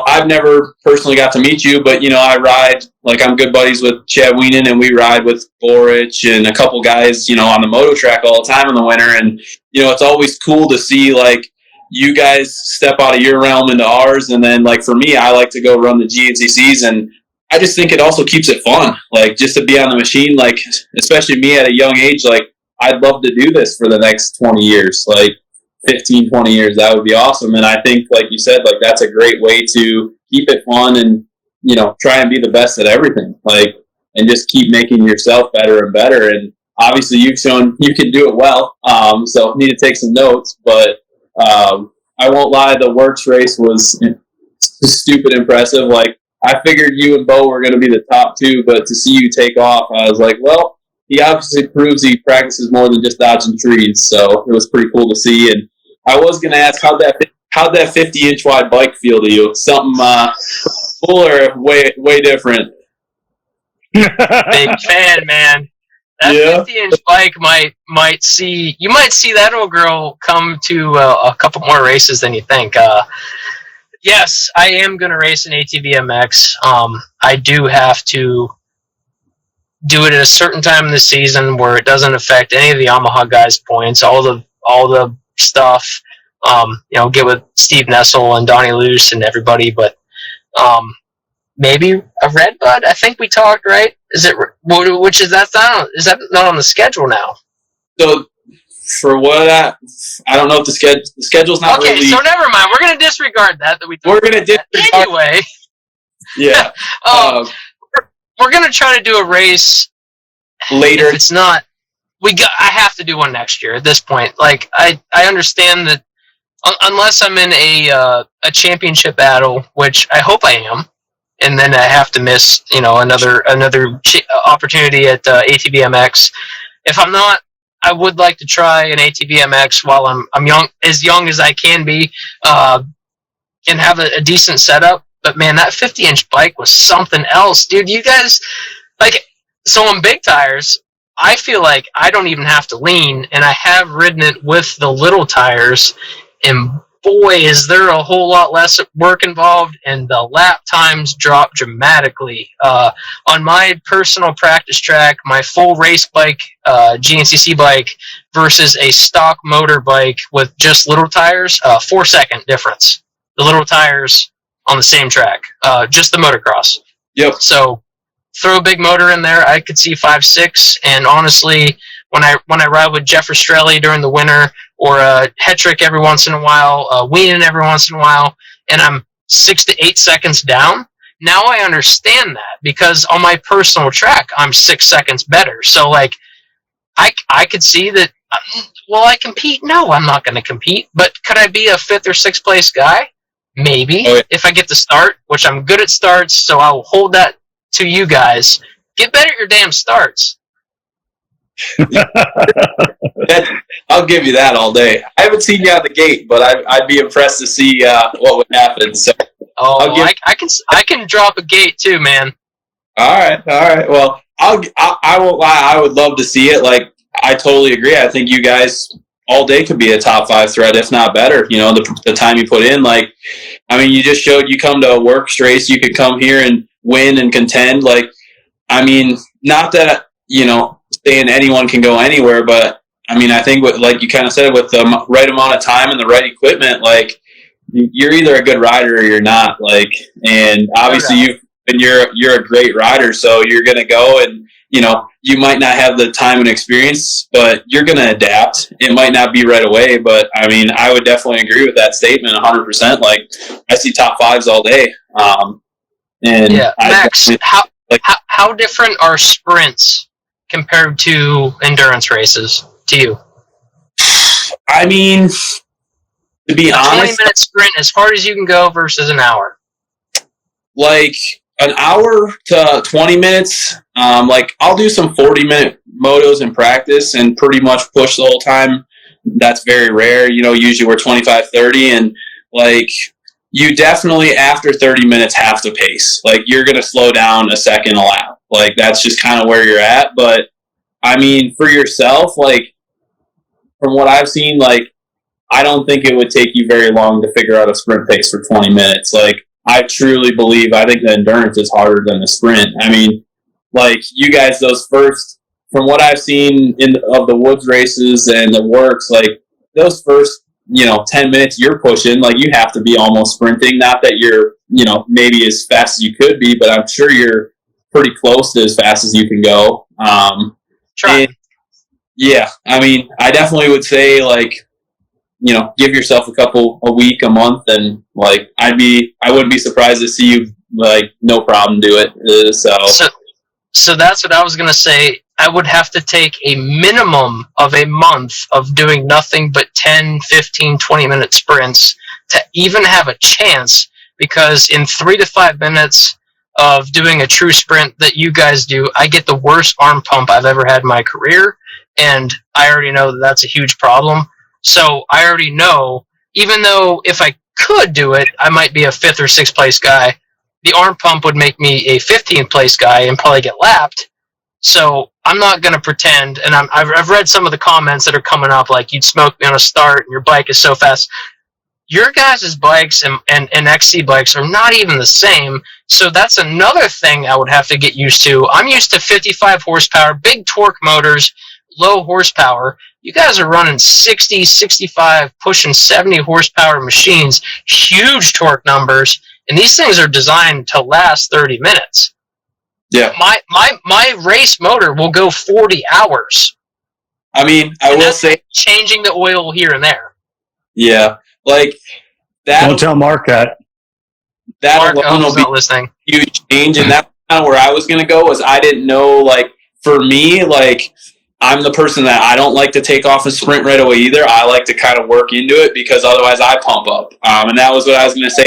I've never personally got to meet you, but, I ride, like, I'm good buddies with Chad Wienen, and we ride with Borich and a couple guys, on the moto track all the time in the winter. And, it's always cool to see, like, you guys step out of your realm into ours. And then, like, for me, I like to go run the GNCCs, and I just think it also keeps it fun, like, just to be on the machine, like, especially me at a young age, like, I'd love to do this for the next 20 years, like, 15, 20 years, that would be awesome. And I think, like you said, like, that's a great way to keep it fun and, try and be the best at everything, like, and just keep making yourself better and better. And obviously you've shown you can do it well, so need to take some notes, but I won't lie, the Works race was stupid impressive. Like, I figured you and Bo were going to be the top two, but to see you take off, I was like, well, he obviously proves he practices more than just dodging trees, so it was pretty cool to see. And I was going to ask, how'd that 50-inch wide bike feel to you? Something cool or way different? Big fan, man. That 50-inch bike might see that old girl come to a couple more races than you think. Yes, I am going to race an ATV-MX. I do have to do it at a certain time in the season where it doesn't affect any of the Yamaha guys' points, all the stuff. Get with Steve Nessel and Donnie Luce and everybody, but maybe a red bud. I think we talked, right? Is that not on the schedule now? So for what I don't know if the schedule's not okay. really. So never mind. We're gonna disregard that we. We're gonna disregard anyway. Yeah. We're gonna try to do a race later. If it's not, I have to do one next year. At this point, like I understand that unless I'm in a championship battle, which I hope I am, and then I have to miss another opportunity at ATV-MX. If I'm not, I would like to try an ATV-MX while I'm young as I can be, and have a decent setup. But man, that 50-inch bike was something else, dude. You guys, so on big tires, I feel like I don't even have to lean, and I have ridden it with the little tires, and boy, is there a whole lot less work involved, and the lap times drop dramatically. On my personal practice track, my full race bike, GNCC bike, versus a stock motor bike with just little tires, 4-second difference. The little tires on the same track, just the motocross. Yep. So throw a big motor in there, I could see 5.6, and honestly, when I ride with Jeff Rastrelli during the winter, or Hetrick every once in a while, Weenan every once in a while, and I'm 6 to 8 seconds down, now I understand that, because on my personal track, I'm 6 seconds better. So, I could see that, will I compete? No, I'm not going to compete, but could I be a 5th or 6th place guy? Maybe, if I get to start, which I'm good at starts, so I'll hold that to you guys. Get better at your damn starts. I'll give you that all day. I haven't seen you out the gate, but I'd be impressed to see what would happen. So, I can drop a gate too, man. All right. Well, I won't lie. I would love to see it. I totally agree. I think you guys all day could be a top 5 threat, if not better. The time you put in. You just showed you come to a Works race, you could come here and win and contend. Not that saying anyone can go anywhere, but I think you kind of said, with the right amount of time and the right equipment, you're either a good rider or you're not. And obviously you're a great rider, so you're gonna go and you might not have the time and experience, but you're gonna adapt. It might not be right away, but I would definitely agree with that statement 100%. I see top 5s all day. And yeah, Max, how different are sprints compared to endurance races to you? To be honest, 20-minute sprint as hard as you can go versus an hour. An hour to 20 minutes. I'll do some 40-minute motos in practice and pretty much push the whole time. That's very rare. Usually we're 25, 30, and you definitely after 30 minutes have to pace. You're going to slow down a second a lap. That's just kind of where you're at. But for yourself, from what I've seen, I don't think it would take you very long to figure out a sprint pace for 20 minutes. I truly believe, I think the endurance is harder than the sprint. You guys, those first, from what I've seen of the Woods races and the Works, those first, 10 minutes you're pushing, you have to be almost sprinting. Not that you're, maybe as fast as you could be, but I'm sure you're pretty close to as fast as you can go. Try. Yeah, I definitely would say, give yourself a week, a month, and I wouldn't be surprised to see you no problem do it. So that's what I was gonna say. I would have to take a minimum of a month of doing nothing but 10, 15, 20-minute sprints to even have a chance, because in 3 to 5 minutes of doing a true sprint that you guys do, I get the worst arm pump I've ever had in my career, and I already know that that's a huge problem. So I already know, even though if I could do it, I might be a 5th or 6th place guy, the arm pump would make me a 15th place guy and probably get lapped. So I'm not going to pretend, and I've read some of the comments that are coming up, you'd smoke me on a start and your bike is so fast. Your guys' bikes and XC bikes are not even the same, so that's another thing I would have to get used to. I'm used to 55 horsepower, big torque motors, low horsepower. You guys are running 60, 65, pushing 70 horsepower machines, huge torque numbers, and these things are designed to last 30 minutes. Yeah. My race motor will go 40 hours. I mean, I will say, changing the oil here and there. Yeah, like that. Don't tell Mark that. That Mark, alone will be not listening. a huge change, and that's kind of where I was going to go. Was I didn't know, like, for me, like, I'm the person that I don't like to take off a sprint right away either. I like to kind of work into it because otherwise I pump up. And that was what I was going to say.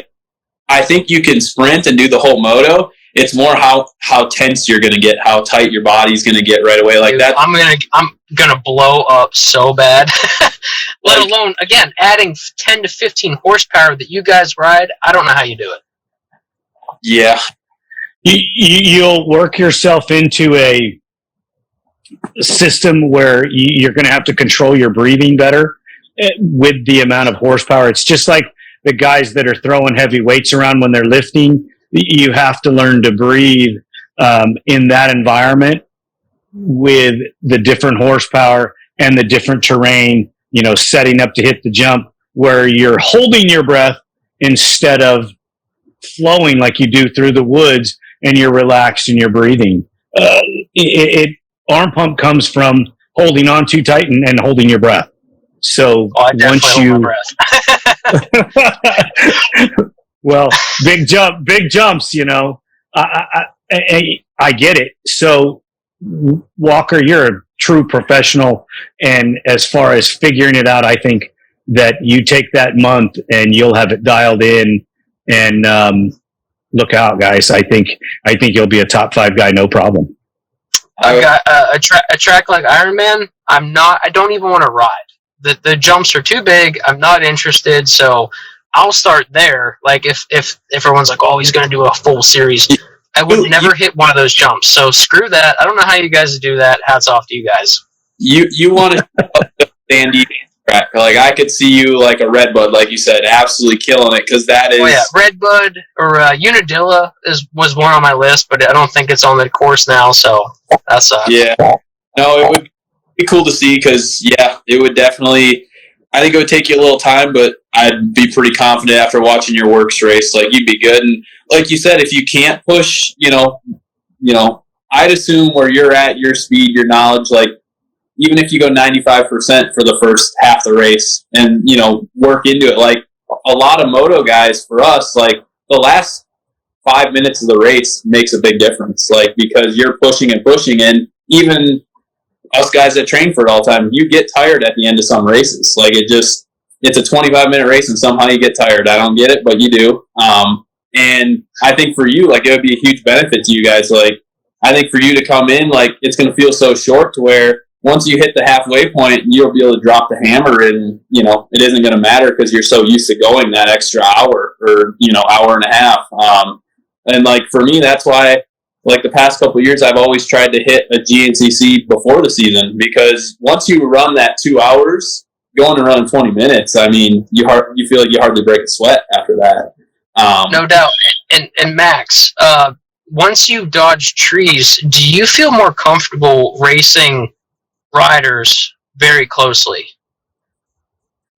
I think you can sprint and do the whole moto. It's more how tense you're going to get, how tight your body's going to get right away. Like, dude, that. I'm gonna blow up so bad. Let alone, again, adding 10 to 15 horsepower that you guys ride. I don't know how you do it. Yeah. You'll work yourself into a system where you're going to have to control your breathing better with the amount of horsepower. It's just like the guys that are throwing heavy weights around when they're lifting. You have to learn to breathe in that environment with the different horsepower and the different terrain, setting up to hit the jump where you're holding your breath instead of flowing like you do through the woods, and you're relaxed and you're breathing. Arm pump comes from holding on too tight and holding your breath. So once you, well, big jumps, I get it. So Walker, you're a true professional. And as far as figuring it out, I think that you take that month and you'll have it dialed in, and look out, guys. I think you'll be a top 5 guy. No problem. I've got a track like Ironman. I don't even want to ride. The jumps are too big. I'm not interested. So I'll start there. Like if everyone's like, oh, he's going to do a full series, I would never hit one of those jumps. So screw that. I don't know how you guys do that. Hats off to you guys. You want to Sandy track. Like, I could see you like a Redbud, like you said, absolutely killing it, because that is. Oh yeah, Redbud or Unadilla was one on my list, but I don't think it's on the course now. So that's yeah. No, it would be cool to see, because it would definitely. I think it would take you a little time, but I'd be pretty confident after watching your Works race. Like, you'd be good, and like you said, if you can't push, I'd assume where you're at, your speed, your knowledge, like, even if you go 95% for the first half the race and, work into it, like a lot of moto guys for us, like the last 5 minutes of the race makes a big difference, like, because you're pushing and pushing, and even us guys that train for it all the time, you get tired at the end of some races. Like, it's a 25-minute race and somehow you get tired. I don't get it, but you do. And I think for you, like, it would be a huge benefit to you guys. Like, I think for you to come in, like, it's going to feel so short to where once you hit the halfway point, you'll be able to drop the hammer, and, it isn't going to matter because you're so used to going that extra hour or, hour and a half. And like, for me, that's why, like, the past couple of years, I've always tried to hit a GNCC before the season, because once you run that 2 hours, going and running 20 minutes, I mean, you feel like you hardly break a sweat after that. No doubt. And Max, once you dodge trees, do you feel more comfortable racing riders very closely?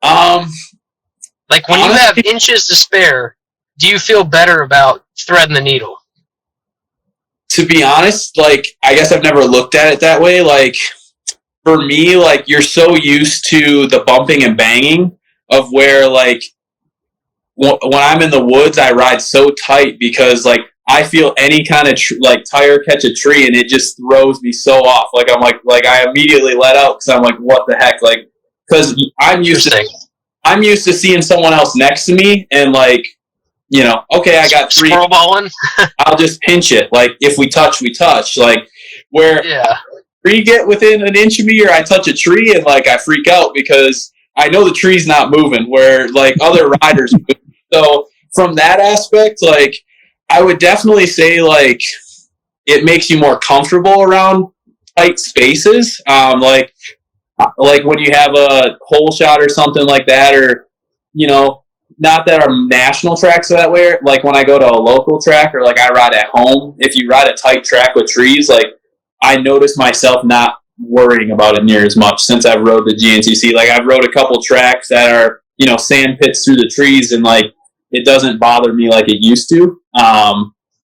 Like, when you have inches to spare, do you feel better about threading the needle? To be honest, like, I guess I've never looked at it that way. Like, for me, like, you're so used to the bumping and banging of where, like, when I'm in the woods, I ride so tight because, like, I feel any kind of tire catch a tree and it just throws me so off. Like, I'm like I immediately let out because I'm like, what the heck? Like, because I'm used to seeing someone else next to me and, like, okay, I got three. Squirrel balling. I'll just pinch it. Like, if we touch, we touch. Like, where tree get within an inch of me, or I touch a tree and, like, I freak out because I know the tree's not moving. Where, like, other riders move. So from that aspect, like, I would definitely say, like, it makes you more comfortable around tight spaces. Like when you have a hole shot or something like that, or, not that our national tracks are that way. Like when I go to a local track or like I ride at home, if you ride a tight track with trees, like I notice myself not worrying about it near as much since I've rode the GNCC. Like I've rode a couple tracks that are, sand pits through the trees, and like it doesn't bother me like it used to.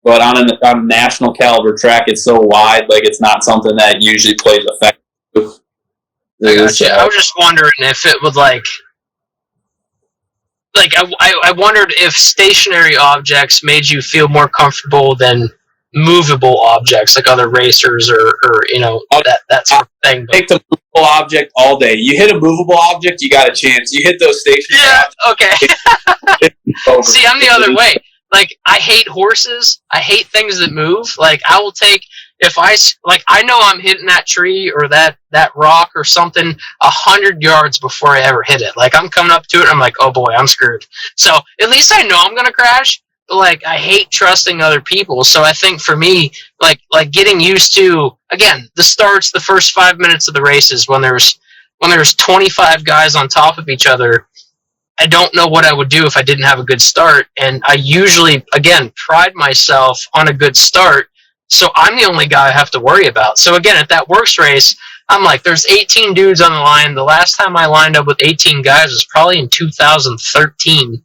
But on a national caliber track, it's so wide, like it's not something that usually plays effective. Gotcha. I was just wondering if it would like I wondered if stationary objects made you feel more comfortable than movable objects like other racers or that sort of thing. Take the movable object all day. You hit a movable object, you got a chance. You hit those stationary objects. Okay. See, I'm the other way. Like, I hate horses. I hate things that move. Like, I will take, I know I'm hitting that tree or that rock or something 100 yards before I ever hit it. Like, I'm coming up to it, I'm like, oh boy, I'm screwed. So, at least I know I'm going to crash. But, like, I hate trusting other people. So, I think for me, like getting used to, again, the first 5 minutes of the races when there's 25 guys on top of each other, I don't know what I would do if I didn't have a good start, and I usually, again, pride myself on a good start, so I'm the only guy I have to worry about. So again, at that Works race, I'm like, there's 18 dudes on the line. The last time I lined up with 18 guys was probably in 2013.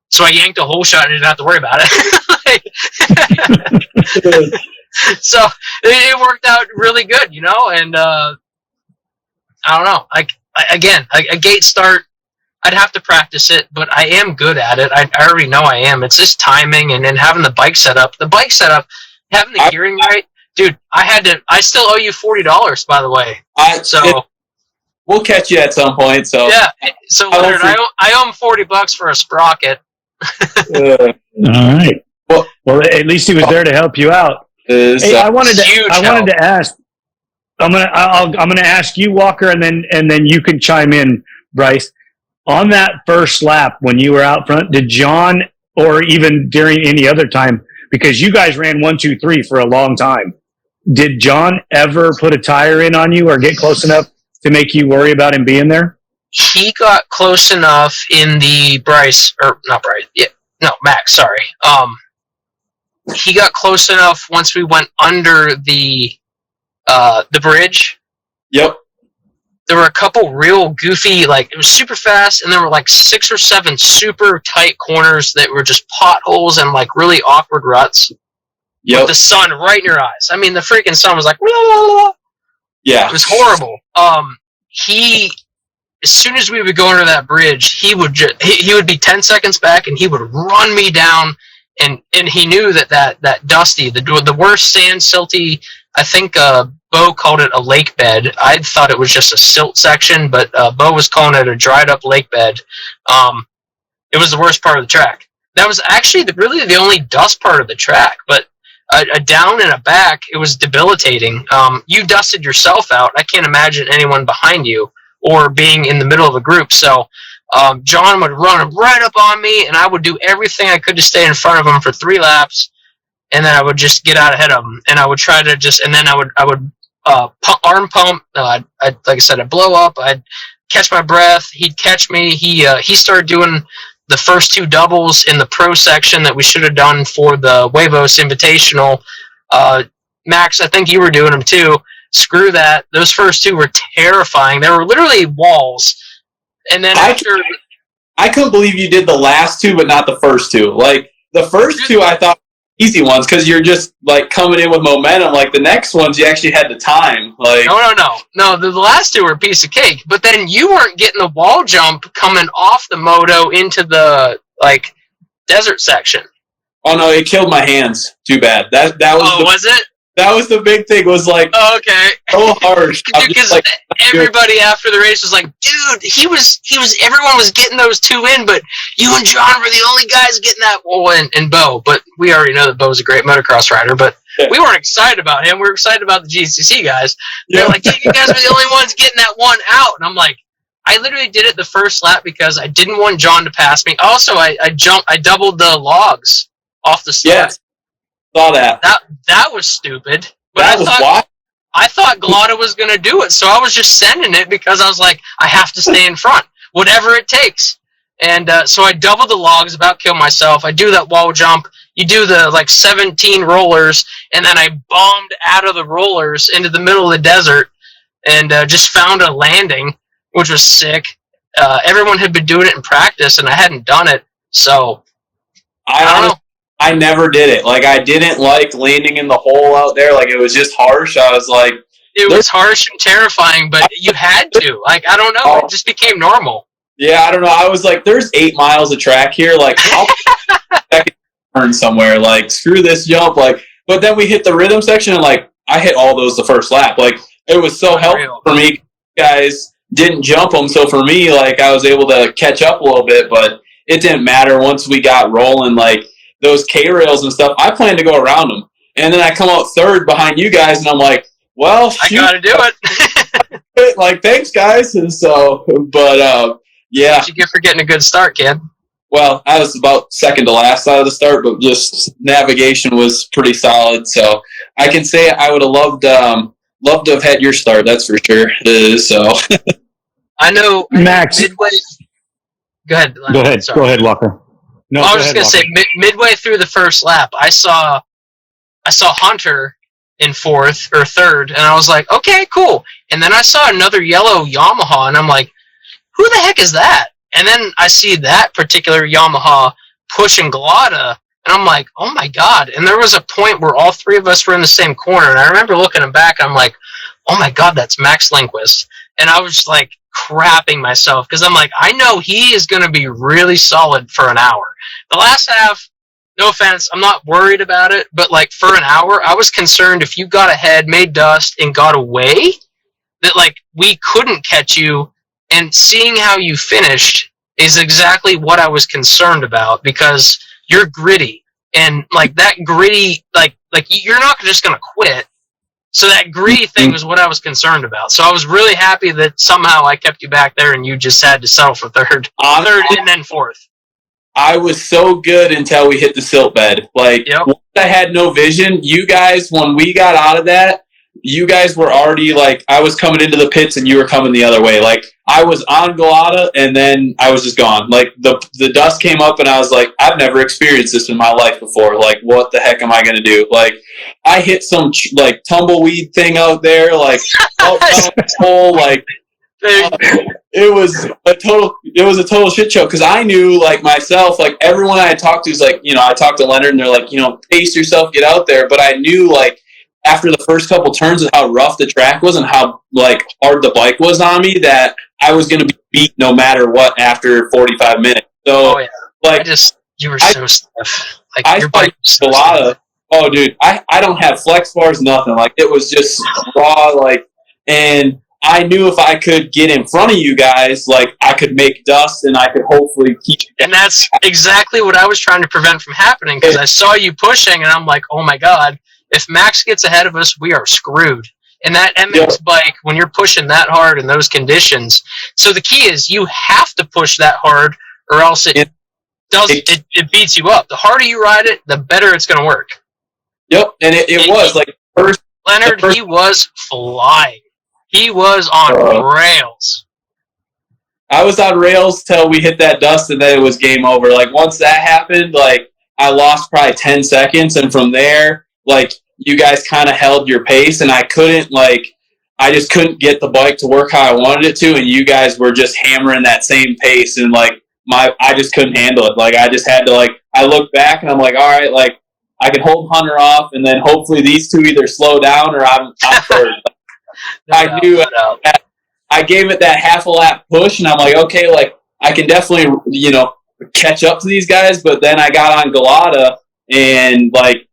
So I yanked a hole shot and didn't have to worry about it. So it worked out really good, and I don't know. A gate start, I'd have to practice it, but I am good at it. I already know I am. It's just timing and then having the bike set up. The bike set up, having the gearing right. Dude, I still owe you $40, by the way. We'll catch you at some point. So yeah. So Leonard, I owe him $40 for a sprocket. All right. Well, at least he was there to help you out. Hey, I wanted to ask. I'm gonna ask you, Walker, and then you can chime in, Bryce. On that first lap when you were out front, did John, or even during any other time, because you guys ran 1, 2, 3 for a long time, did John ever put a tire in on you or get close enough to make you worry about him being there? He got close enough in the Max, sorry. He got close enough once we went under the bridge. Yep. There were a couple real goofy, it was super fast, and there were 6 or 7 super tight corners that were just potholes and really awkward ruts. Yep. With the sun right in your eyes. I mean, the freaking sun was like, whoa. Yeah. It was horrible. As soon as we would go under that bridge, he would be 10 seconds back, and he would run me down, and he knew that Dusty, the worst sand, silty, I think Bo called it a lake bed. I thought it was just a silt section, but Bo was calling it a dried up lake bed. It was the worst part of the track. That was actually really the only dust part of the track, but a down and a back, it was debilitating. You dusted yourself out. I can't imagine anyone behind you or being in the middle of a group. So John would run right up on me, and I would do everything I could to stay in front of him for 3 laps, and then I would just get out ahead of him, and I would try to and then I would arm pump. Like I said, I'd blow up. I'd catch my breath. He'd catch me. He started doing the first 2 doubles in the pro section that we should have done for the Huevos Invitational. Max, I think you were doing them too. Screw that. Those first 2 were terrifying. They were literally walls. And then I couldn't believe you did the last 2, but not the first 2. The first 2, I thought easy ones because you're just coming in with momentum. The next ones, you actually had the time. No. The last 2 were a piece of cake. But then you weren't getting the wall jump coming off the moto into the desert section. Oh no, it killed my hands. Too bad. That was. Was it? That was the big thing. Was okay. So harsh. Because everybody after the race was like, dude, everyone was getting those 2 in, but you and John were the only guys getting that. And Bo, but we already know that Bo's a great motocross rider, but we weren't excited about him. We were excited about the GCC guys. They're like, you guys were the only ones getting that one out. And I'm like, I literally did it the first lap because I didn't want John to pass me. Also, I doubled the logs off the start. Yes. Saw that. That was stupid. But I thought Galata was going to do it, so I was just sending it because I was like, I have to stay in front, whatever it takes. And so I doubled the logs, about killed myself. I do that wall jump. You do the 17 rollers, and then I bombed out of the rollers into the middle of the desert and just found a landing, which was sick. Everyone had been doing it in practice, and I hadn't done it, so I don't know. I never did it. Like, I didn't like landing in the hole out there. Like, it was just harsh. I was like... It was harsh and terrifying, but you had to. Like, I don't know. It just became normal. Yeah, I don't know. I was like, there's 8 miles of track here. Like, I'll turn somewhere. Like, screw this jump. Like, but then we hit the rhythm section, and, like, I hit all those the first lap. Like, it was so helpful for me. You guys didn't jump them, so for me, like, I was able to catch up a little bit, but it didn't matter once we got rolling. Like, those K-rails and stuff, I planned to go around them. And then I come out third behind you guys, and I'm like, well, shoot. I gotta do it. Like, thanks, guys. And so, but, yeah. What you get for getting a good start, kid? Well, I was about second to last out of the start, but just navigation was pretty solid. So I can say I would have loved to have had your start, that's for sure. So I know, Max. Midway. Go ahead. Go ahead, Walker. No, I was just gonna say, midway through the first lap, I saw Hunter in fourth or third, and I was like, okay, cool. And then I saw another yellow Yamaha, and I'm like, who the heck is that? And then I see that particular Yamaha pushing Galata, and I'm like, oh my god. And there was a point where all three of us were in the same corner, and I remember looking back, I'm like, oh my god, that's Max Lindquist. And I was like crapping myself, because I'm like, I know he is going to be really solid for an hour. The last half, no offense, I'm not worried about it, but like for an hour, I was concerned if you got ahead, made dust, and got away, that like we couldn't catch you. And seeing how you finished is exactly what I was concerned about, because you're gritty, and like that gritty, like you're not just gonna quit. So that gritty thing was what I was concerned about. So I was really happy that somehow I kept you back there, and you just had to settle for third, and then fourth. I was so good until we hit the silt bed. Like, once I had no vision, you guys, when we got out of that, you guys were already, like, I was coming into the pits and you were coming the other way. Like, I was on Galata and then I was just gone. Like, the dust came up and I was like, I've never experienced this in my life before. Like, what the heck am I going to do? Like, I hit some, like, tumbleweed thing out there, like, hole, like, it was a total shit show, because I knew, like, myself, like, everyone I had talked to was like, you know, I talked to Leonard and they're like, you know, pace yourself, get out there. But I knew, like, after the first couple turns of how rough the track was and how, like, hard the bike was on me, that I was going to be beat no matter what after 45 minutes. So, like, you were so stiff. Like, your bike was so stiff. Oh, dude, I don't have flex bars, nothing. Like, it was just raw, like, and I knew if I could get in front of you guys, like, I could make dust and I could hopefully keep you. And that's exactly what I was trying to prevent from happening, because I saw you pushing and I'm like, oh my god, if Max gets ahead of us, we are screwed. And that MX bike, when you're pushing that hard in those conditions, so the key is you have to push that hard, or else it beats you up. The harder you ride it, the better it's going to work. Yep, and it was like Leonard, he was flying. He was on rails. I was on rails till we hit that dust, and then it was game over. Like, once that happened, like, I lost probably 10 seconds, and from there, like, you guys kind of held your pace, and I just couldn't get the bike to work how I wanted it to, and you guys were just hammering that same pace, and, like, I just couldn't handle it. Like, I just had to, like, I look back, and I'm like, all right, like, I can hold Hunter off, and then hopefully these two either slow down or I'm third. I knew I gave it that half a lap push, and I'm like, okay, like, I can definitely, you know, catch up to these guys, but then I got on Galata and, like,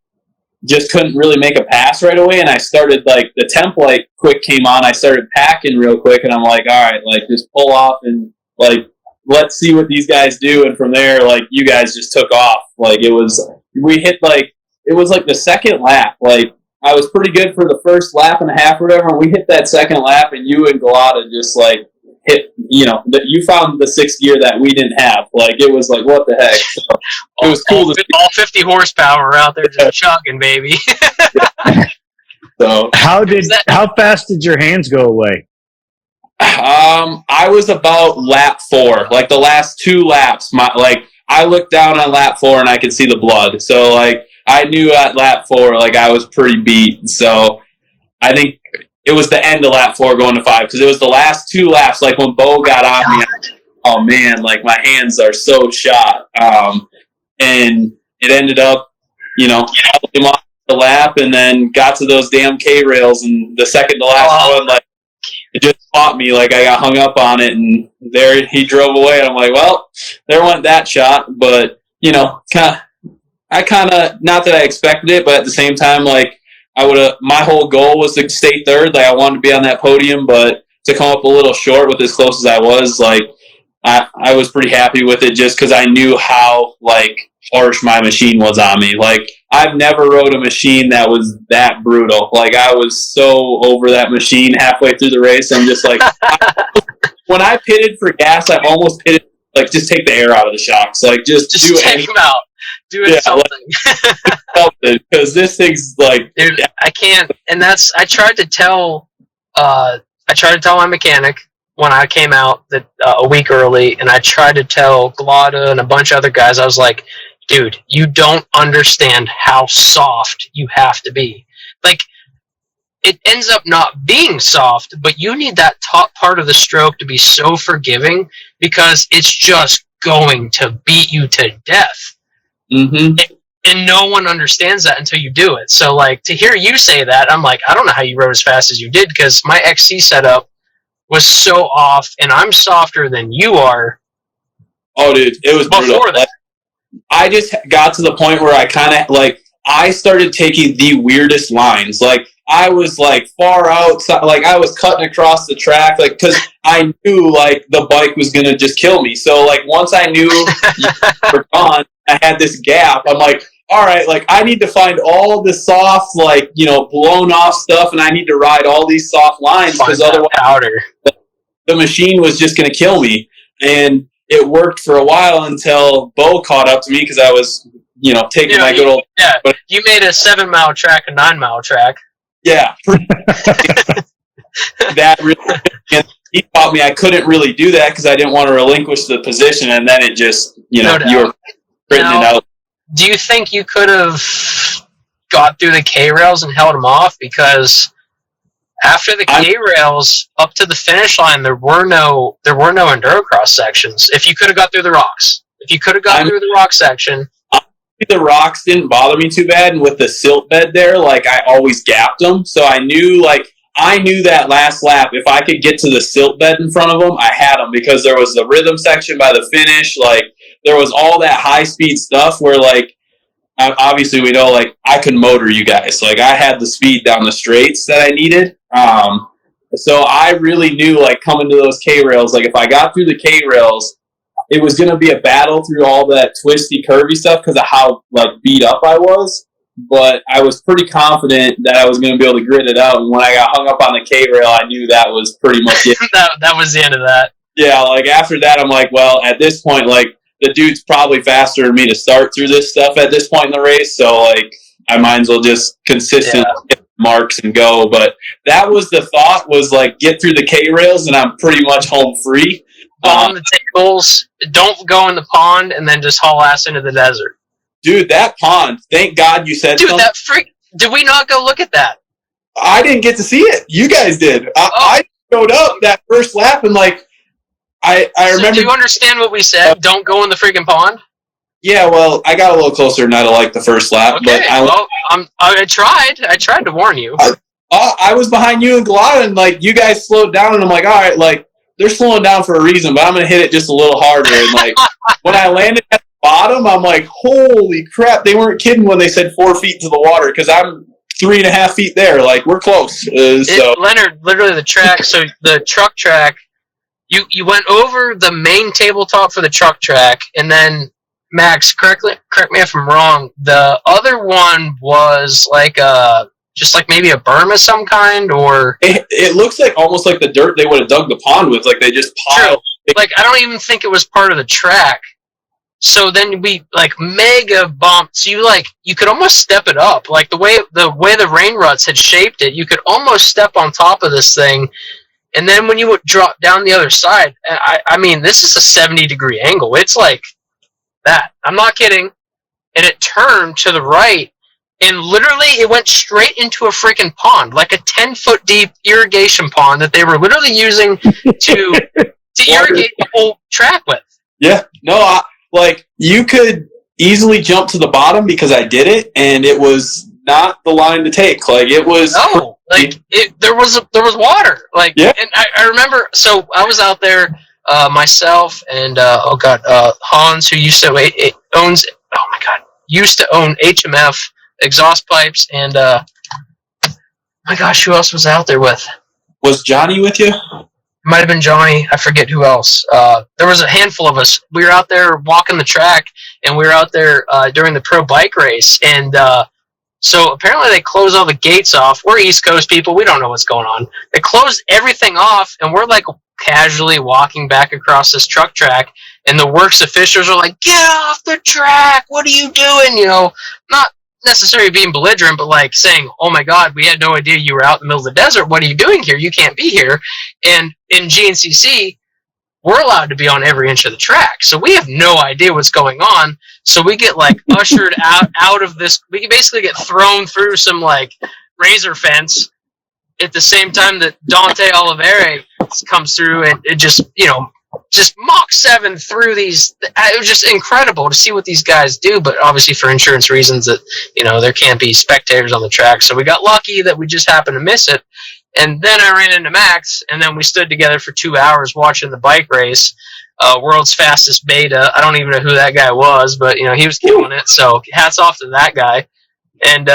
just couldn't really make a pass right away, and I started, like, the template quick came on, I started packing real quick, and I'm like, all right, like, just pull off and, like, let's see what these guys do, and from there, like, you guys just took off. Like, it was like the second lap, like, I was pretty good for the first lap and a half or whatever, and we hit that second lap, and you and Galata just, like, hit, you know, you found the sixth gear that we didn't have. Like, it was like, what the heck? So, it was cool. All 50 horsepower out there just chugging, baby. So how fast did your hands go away? I was about lap 4, like the last 2 laps. I looked down on lap 4 and I could see the blood. So like I knew at lap 4, like I was pretty beat. So I think it was the end of lap 4 going to 5 because it was the last 2 laps. Like when Bo got on me, oh man, like my hands are so shot. And it ended up, held him off the lap and then got to those damn K rails and the second to last one, like it just caught me. Like I got hung up on it and there he drove away. And I'm like, well, there went that shot. But I kind of not that I expected it, but at the same time, like my whole goal was to stay third. Like I wanted to be on that podium, but to come up a little short with as close as I was, like I was pretty happy with it just because I knew how like harsh my machine was on me. Like I've never rode a machine that was that brutal. Like I was so over that machine halfway through the race. I'm just like, when I pitted for gas, I almost pitted like just take the air out of the shocks. Like just do take them out. Do it something. Because this thing's like, dude, I can't. And I tried to tell my mechanic when I came out that a week early, and I tried to tell Glada and a bunch of other guys. I was like, dude, you don't understand how soft you have to be. Like, it ends up not being soft, but you need that top part of the stroke to be so forgiving because it's just going to beat you to death. Mm-hmm. And no one understands that until you do it. So, like, to hear you say that, I'm like, I don't know how you rode as fast as you did because my XC setup was so off, and I'm softer than you are. Oh, dude, it was brutal. Like, I just got to the point where I kind of, like, I started taking the weirdest lines. Like, I was, like, far outside. Like, I was cutting across the track, like, because I knew, like, the bike was going to just kill me. So, like, once I knew you were gone, I had this gap. I'm like, all right, like, I need to find all the soft, like, blown off stuff, and I need to ride all these soft lines because otherwise the machine was just going to kill me. And it worked for a while until Bo caught up to me because I was, taking my good old... Yeah, but you made a 7-mile track a 9-mile track. Yeah. That really... And he taught me I couldn't really do that because I didn't want to relinquish the position, and then it just, you were printing it out. Do you think you could have got through the K-rails and held them off? Because after the K-rails, up to the finish line, there were no endurocross sections. If you could have got through the rocks. If you could have got through the rock section. The rocks didn't bother me too bad, and with the silt bed there, like, I always gapped them. So I knew that last lap, if I could get to the silt bed in front of them, I had them because there was the rhythm section by the finish, like, there was all that high-speed stuff where, like, obviously we know, like, I could motor you guys. Like, I had the speed down the straights that I needed. So I really knew, like, coming to those K-rails, like, if I got through the K-rails, it was going to be a battle through all that twisty, curvy stuff because of how, like, beat up I was. But I was pretty confident that I was going to be able to grit it out. And when I got hung up on the K-rail, I knew that was pretty much it. that was the end of that. Yeah, like, after that, I'm like, well, at this point, like, the dude's probably faster than me to start through this stuff at this point in the race, so, like, I might as well just consistently hit marks and go. But that was the thought, was, like, get through the K-rails, and I'm pretty much home free. On the tables, don't go in the pond, and then just haul ass into the desert. Dude, that pond, thank God you said something. Dude, did we not go look at that? I didn't get to see it. You guys did. I showed up that first lap, and, like, I remember... Do you understand what we said? Don't go in the freaking pond? Yeah, well, I got a little closer than I like the first lap. Okay, but I tried to warn you. I was behind you and Glada, and, like, you guys slowed down, and I'm like, all right, like, they're slowing down for a reason, but I'm going to hit it just a little harder. And, like, when I landed at the bottom, I'm like, holy crap, they weren't kidding when they said 4 feet to the water, because I'm 3.5 feet there. Like, we're close. So Leonard, literally the track, so the truck track, You went over the main tabletop for the truck track, and then, Max, correct me if I'm wrong, the other one was like just like maybe a berm of some kind, or... It looks like almost like the dirt they would have dug the pond with, like they just piled. Like, I don't even think it was part of the track. So then we, like, mega bumped. So you could almost step it up. Like, the way the rain ruts had shaped it, you could almost step on top of this thing. And then when you would drop down the other side, I mean, this is a 70-degree angle. It's like that. I'm not kidding. And it turned to the right, and literally it went straight into a freaking pond, like a 10-foot deep irrigation pond that they were literally using to irrigate the whole track with. Yeah. No, like, you could easily jump to the bottom because I did it, and it was not the line to take. Like, it was... No, like, there was water. Like, yeah. And I remember, so I was out there, myself and, Hans, who used to own HMF exhaust pipes, and, my gosh, who else was I out there with? Was Johnny with you? Might have been Johnny. I forget who else. There was a handful of us. We were out there walking the track, and we were out there during the pro bike race. And so apparently they closed all the gates off. We're East Coast people. We don't know what's going on. They closed everything off, and we're like casually walking back across this truck track. And the Worcs officials are like, "Get off the track! What are you doing?" You know, not necessarily being belligerent, but like saying, "Oh my God, we had no idea you were out in the middle of the desert. What are you doing here? You can't be here." And in GNCC, we're allowed to be on every inch of the track, so we have no idea what's going on. So we get like ushered out of this. We can basically get thrown through some like razor fence at the same time that Dante Oliveira comes through, and it just Mach 7 through these. It was just incredible to see what these guys do, but obviously for insurance reasons that, there can't be spectators on the track. So we got lucky that we just happened to miss it. And then I ran into Max, and then we stood together for 2 hours watching the bike race. World's fastest beta. I don't even know who that guy was, but he was killing it. So hats off to that guy. And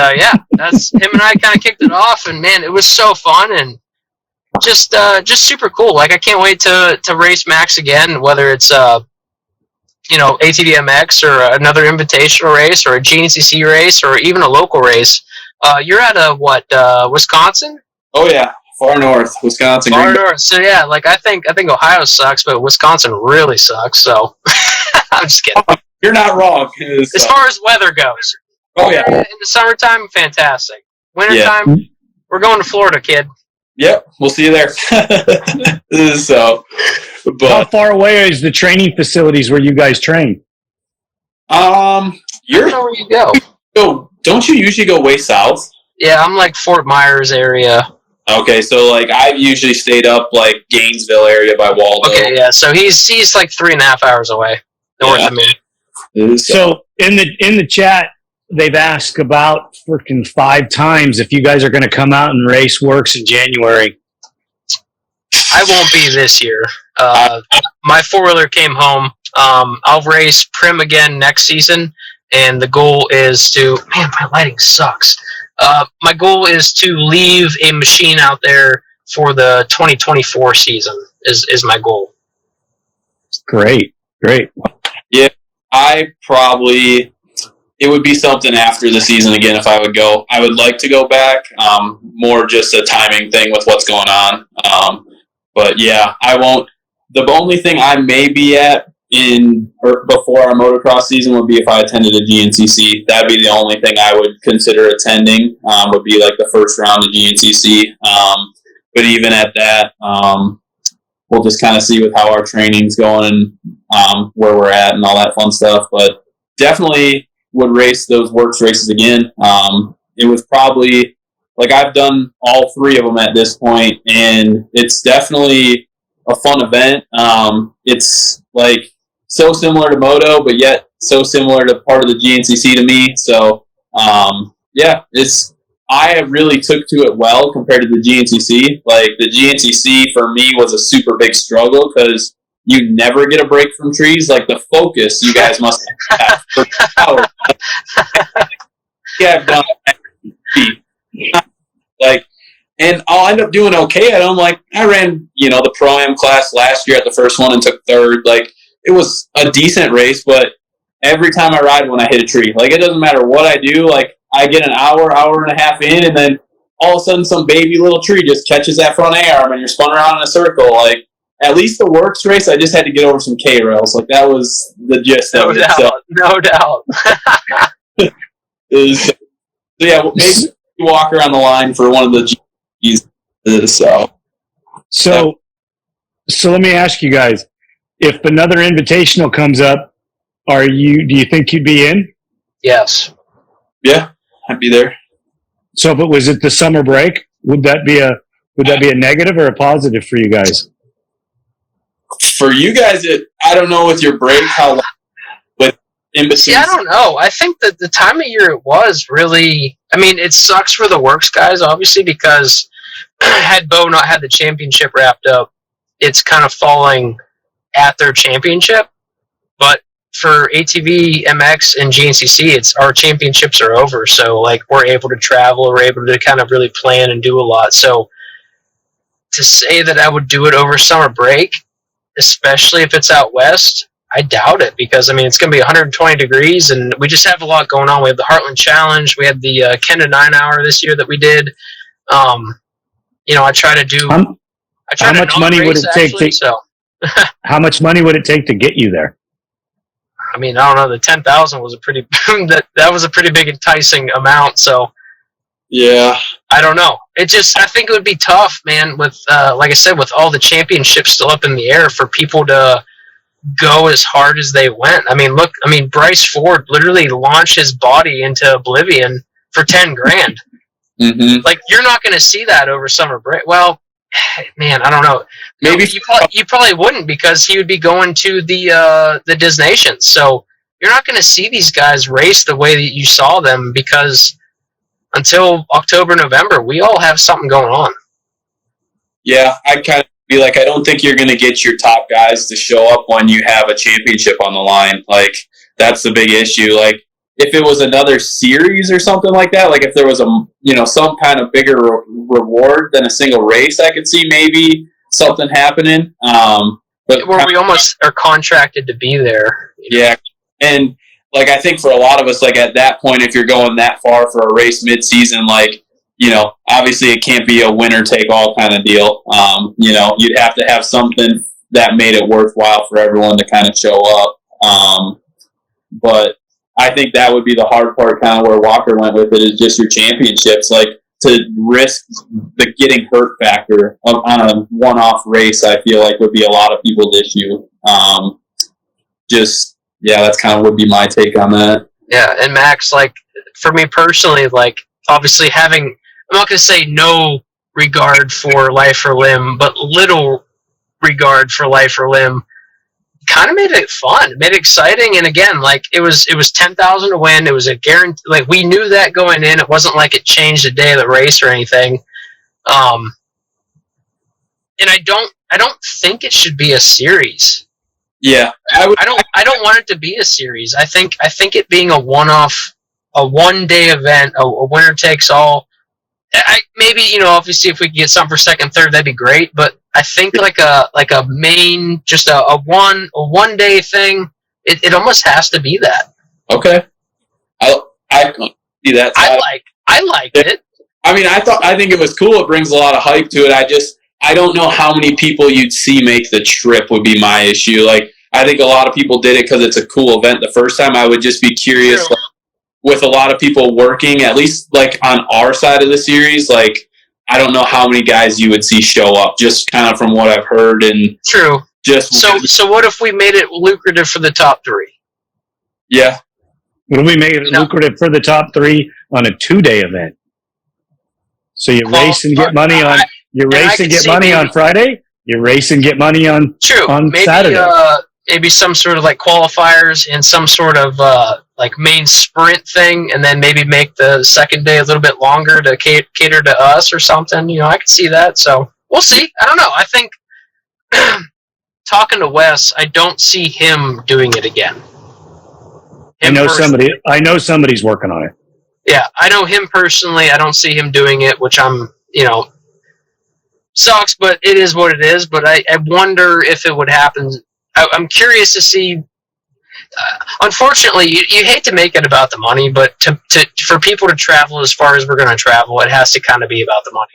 that's him and I kind of kicked it off, and man, it was so fun and just super cool. Like, I can't wait to race Max again, whether it's ATV-MX or another invitational race or a GNCC race or even a local race. You're at Wisconsin? Oh yeah, far north, Wisconsin. Far north. So yeah, like I think Ohio sucks, but Wisconsin really sucks. So I'm just kidding. You're not wrong. As far as weather goes. Oh yeah. In the summertime, fantastic. Wintertime, we're going to Florida, kid. Yep, we'll see you there. So, but how far away is the training facilities where you guys train? I don't know where you go. So, don't you usually go way south? Yeah, I'm like Fort Myers area. Okay, so like I've usually stayed up like Gainesville area by Waldo. Okay, yeah, so he's like 3.5 hours away north of me. So in the chat, they've asked about freaking 5 times if you guys are going to come out and race Worcs in January. I won't be this year. My 4-wheeler came home. I'll race Prim again next season, and the goal is to... Man, my lighting sucks. My goal is to leave a machine out there for the 2024 season is my goal. Great. Yeah, it would be something after the season again if I would go. I would like to go back, more just a timing thing with what's going on. But yeah, I won't. The only thing I may be at before our motocross season would be if I attended a GNCC. That'd be the only thing I would consider attending, would be like the first round of GNCC. But even at that, we'll just kind of see with how our training's going and where we're at and all that fun stuff. But definitely would race those Worcs races again. It was probably, like, I've done all 3 of them at this point, and it's definitely a fun event. It's like so similar to Moto, but yet so similar to part of the GNCC to me. So, I really took to it well compared to the GNCC. Like, the GNCC for me was a super big struggle because you never get a break from trees. Like, the focus you guys must have for power. Yeah, I've done like, and I'll end up doing okay. I ran, the Pro-Am class last year at the first one and took 3rd. Like, it was a decent race, but every time I ride one, I hit a tree. Like, it doesn't matter what I do. Like, I get an hour and a half in, and then all of a sudden some baby little tree just catches that front A-arm and you're spun around in a circle. Like, at least the Worcs race, I just had to get over some K-rails. Like, that was the gist of it. No doubt. So, yeah, maybe Walker on the line for one of the G's. So So let me ask you guys, if another invitational comes up, do you think you'd be in? Yes. Yeah, I'd be there. So if it was at the summer break, would that be a negative or a positive for you guys? For you guys, I don't know with your break how long, but in between. See, I don't know. I think that the time of year it was really, I mean, it sucks for the Worcs guys, obviously, because had Bo not had the championship wrapped up, it's kind of falling at their championship. But for ATV, MX, and GNCC, our championships are over. So, like, we're able to travel, we're able to kind of really plan and do a lot. So, to say that I would do it over summer break, especially if it's out west, I doubt it, because, I mean, it's going to be 120 degrees, and we just have a lot going on. We have the Heartland Challenge. We had the Kenda 9-hour this year that we did. I try to do... How much money would it take How much money would it take to get you there? I mean, I don't know. The 10,000 was a pretty that was a pretty big enticing amount. So yeah, I don't know. I think it would be tough, man. With like I said, with all the championships still up in the air, for people to go as hard as they went. I mean, look. I mean, Bryce Ford literally launched his body into oblivion for $10,000. Mm-hmm. Like, you're not going to see that over summer break. Well, man, I don't know. Maybe you probably wouldn't, because he would be going to the Dis Nations. So you're not going to see these guys race the way that you saw them, because until October, November, we all have something going on. Yeah, I'd kind of be like, I don't think you're going to get your top guys to show up when you have a championship on the line. Like, that's the big issue. Like, if it was another series or something like that, like if there was some kind of bigger reward than a single race, I could see maybe something happening. But where we almost are contracted to be there. Yeah, and like I think for a lot of us, like at that point, if you're going that far for a race mid-season, like obviously it can't be a winner take all kind of deal. You'd have to have something that made it worthwhile for everyone to kind of show up. But I think that would be the hard part, kind of where Walker went with it, is just your championships. Like, to risk the getting hurt factor on a one-off race, I feel like would be a lot of people's issue. That's kind of would be my take on that. Yeah, and Max, like, for me personally, like, obviously having, I'm not going to say no regard for life or limb, but little regard for life or limb, kind of made it fun, made it exciting. And again, like, it was 10,000 to win. It was a guarantee. Like, we knew that going in. It wasn't like it changed the day of the race or anything. And I don't think it should be a series. Yeah, I don't want it to be a series. I think it being a one-off, a one-day event, a winner takes all. Maybe, obviously if we could get something for second, third, that'd be great. But I think like a main, just a one day thing, it almost has to be that. Okay, I see that. I liked it. I mean, I think it was cool. It brings a lot of hype to it. I don't know how many people you'd see make the trip would be my issue. Like, I think a lot of people did it because it's a cool event the first time. I would just be curious. Like, with a lot of people working, at least like on our side of the series, like, I don't know how many guys you would see show up, just kind of from what I've heard. And true. So what if we made it lucrative for the top three? Yeah. What if we made it lucrative for the top three on a 2-day event? So you race and get money on on Friday. You race and get money on Saturday. Maybe some sort of like qualifiers and some sort of like main sprint thing, and then maybe make the second day a little bit longer to cater to us or something. I could see that. So we'll see. I don't know. I think talking to Wes, I don't see him doing it again. I know somebody's working on it. Yeah, I know him personally. I don't see him doing it, which sucks, but it is what it is. But I wonder if it would happen. I'm curious to see. Unfortunately, you hate to make it about the money, but for people to travel as far as we're going to travel, it has to kind of be about the money,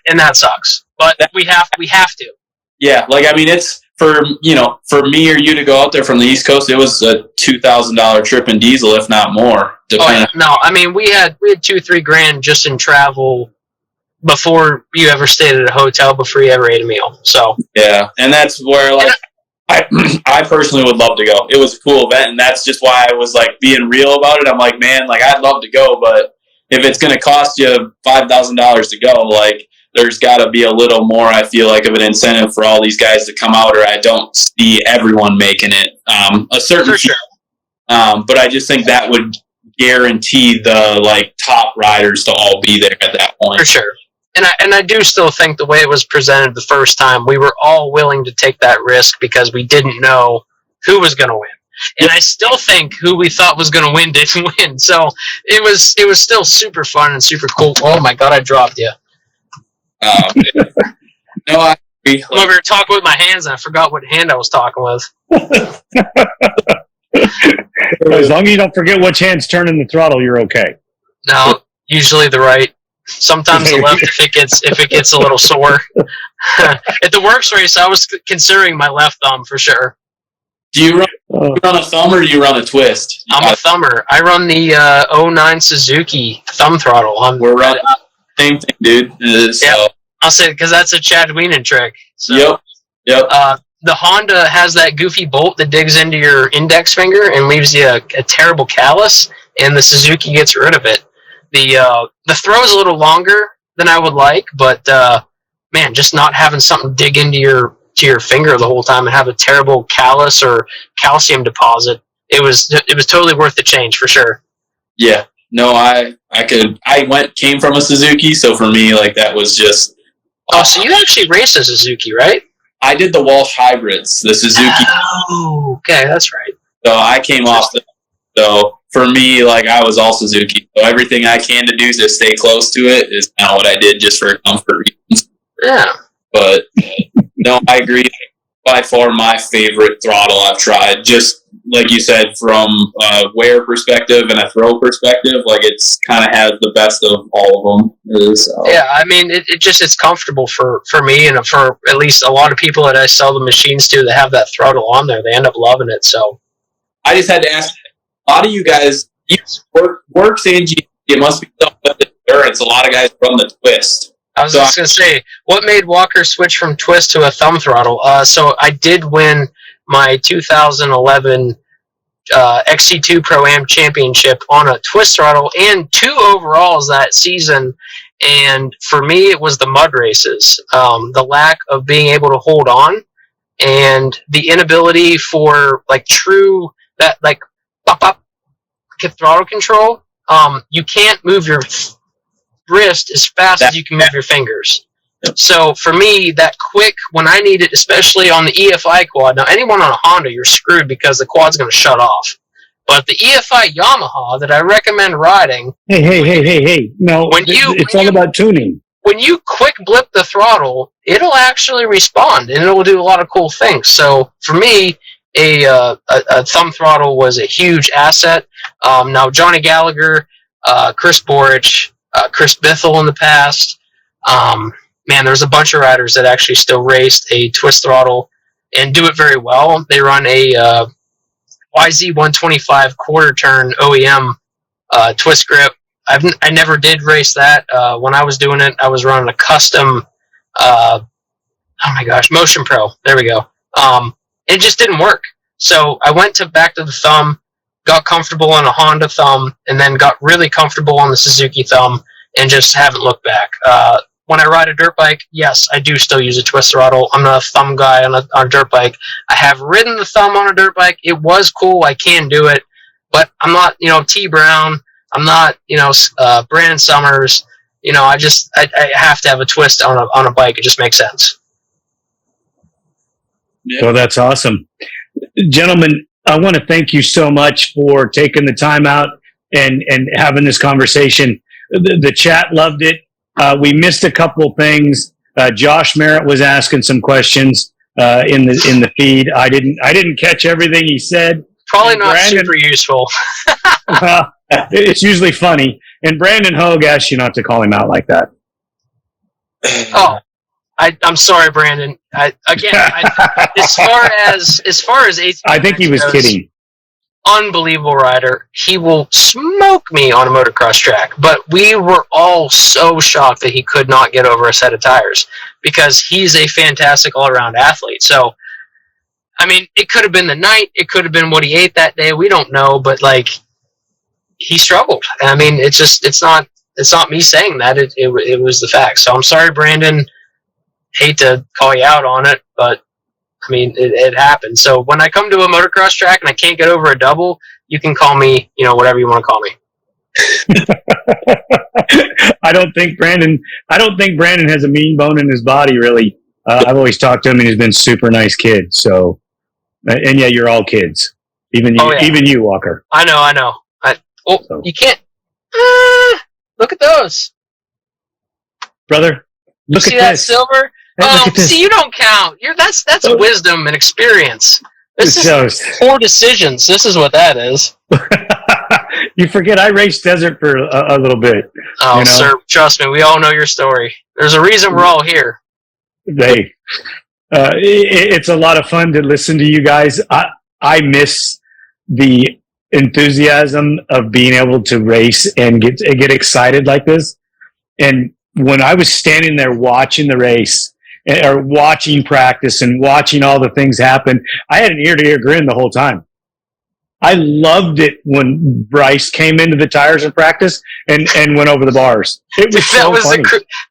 and that sucks. But we have to. Yeah, like, I mean, it's for me or you to go out there from the East Coast. It was a $2,000 trip in diesel, if not more. Oh, yeah. No, I mean, we had $2-3 grand just in travel before you ever stayed at a hotel, before you ever ate a meal. So yeah, and that's where I personally would love to go. It was a cool event, and that's just why I was like being real about it. I'm like, man, like I'd love to go, but if it's going to cost you $5,000 to go, like there's got to be a little more, I feel like, of an incentive for all these guys to come out, or I don't see everyone making it. A certain, for sure. But I just think that would guarantee the like top riders to all be there at that point. For sure. And I do still think the way it was presented the first time, we were all willing to take that risk because we didn't know who was going to win. And I still think who we thought was going to win didn't win. So it was still super fun and super cool. Oh my God, I dropped you. No, I agree. I'm over here talking with my hands and I forgot what hand I was talking with. As long as you don't forget which hand's turning the throttle, you're okay. No, usually the right. Sometimes the left if it gets a little sore. At the Works race, I was considering my left thumb for sure. Do you run a thumb or do you run a twist? I'm a thumber. I run the 09 Suzuki thumb throttle. We're running same thing, dude. So. Yeah, I'll say because that's a Chad Wienen trick. So, Yep. The Honda has that goofy bolt that digs into your index finger and leaves you a terrible callus, and the Suzuki gets rid of it. The throw is a little longer than I would like, but man, just not having something dig into your finger the whole time and have a terrible callus or calcium deposit, it was totally worth the change for sure. Yeah, no, I came from a Suzuki, so for me, like that was just. Oh, so you actually raced a Suzuki, right? I did the Walsh hybrids, the Suzuki. Oh, okay, that's right. So I came off the. So for me, like I was all Suzuki. So everything I can to do to stay close to it is kind of what I did just for comfort reasons. Yeah. But no, I agree. By far my favorite throttle I've tried. Just like you said, from a wear perspective and a throw perspective, like it's kind of has the best of all of them. So. Yeah, I mean, it's comfortable for me and for at least a lot of people that I sell the machines to that have that throttle on there. They end up loving it. So I just had to ask, a lot of you guys, Worcs and G, it must be something with endurance. A lot of guys run the twist. I was just going to say, what made Walker switch from twist to a thumb throttle? So I did win my 2011 XC2 Pro-Am Championship on a twist throttle and 2 overalls that season. And for me, it was the mud races. The lack of being able to hold on and the inability for like true that like pop throttle control. You can't move your wrist as fast as you can move your fingers. So for me, that quick, when I need it, especially on the EFI quad, now anyone on a Honda, you're screwed because the quad's going to shut off. But the EFI Yamaha that I recommend riding... Hey. No, it's all about tuning. When you quick blip the throttle, it'll actually respond, and it'll do a lot of cool things. So for me, a thumb throttle was a huge asset. Now, Johnny Gallagher, Chris Borich, Chris Bithell in the past. Man, there's a bunch of riders that actually still raced a twist throttle and do it very well. They run a YZ125 quarter turn OEM twist grip. I never did race that. When I was doing it, I was running a custom, Motion Pro. There we go. It just didn't work. So I went back to the thumb, got comfortable on a Honda thumb, and then got really comfortable on the Suzuki thumb, and just haven't looked back. When I ride a dirt bike, yes, I do still use a twist throttle. I'm not a thumb guy on a dirt bike. I have ridden the thumb on a dirt bike. It was cool. I can do it. But I'm not, T. Brown. I'm not, Brandon Summers. I have to have a twist on a bike. It just makes sense. Yeah. So that's awesome. Gentlemen, I want to thank you so much for taking the time out and having this conversation. The chat loved it. We missed a couple things. Josh Merritt was asking some questions in the feed. I didn't catch everything he said. Probably not super useful. It's usually funny. And Brandon Hogue asked you not to call him out like that. Oh, I'm sorry, Brandon. As far as ATV I think he was kidding. unbelievable rider. He will smoke me on a motocross track. But we were all so shocked that he could not get over a set of tires because he's a fantastic all-around athlete. So, I mean, it could have been the night. It could have been what he ate that day. We don't know. But, like, he struggled. I mean, it's not me saying that. It was the fact. So I'm sorry, Brandon. Hate to call you out on it, but I mean, it happened. So when I come to a motocross track and I can't get over a double, you can call me, whatever you want to call me. I don't think Brandon has a mean bone in his body, really. I've always talked to him, and he's been a super nice kid. So, and yeah, you're all kids, even you, even you, Walker. I know. You can't. Look at those, brother. Look see at that this. Silver. See, you don't count. That's wisdom and experience. This is poor decisions. This is what that is. You forget I raced desert for a little bit. Oh, sir, trust me. We all know your story. There's a reason we're all here. It's a lot of fun to listen to you guys. I miss the enthusiasm of being able to race and get excited like this. And when I was standing there watching the race or watching practice and watching all the things happen, I had an ear-to-ear grin the whole time. I loved it when Bryce came into the tires in practice and went over the bars. It was so funny.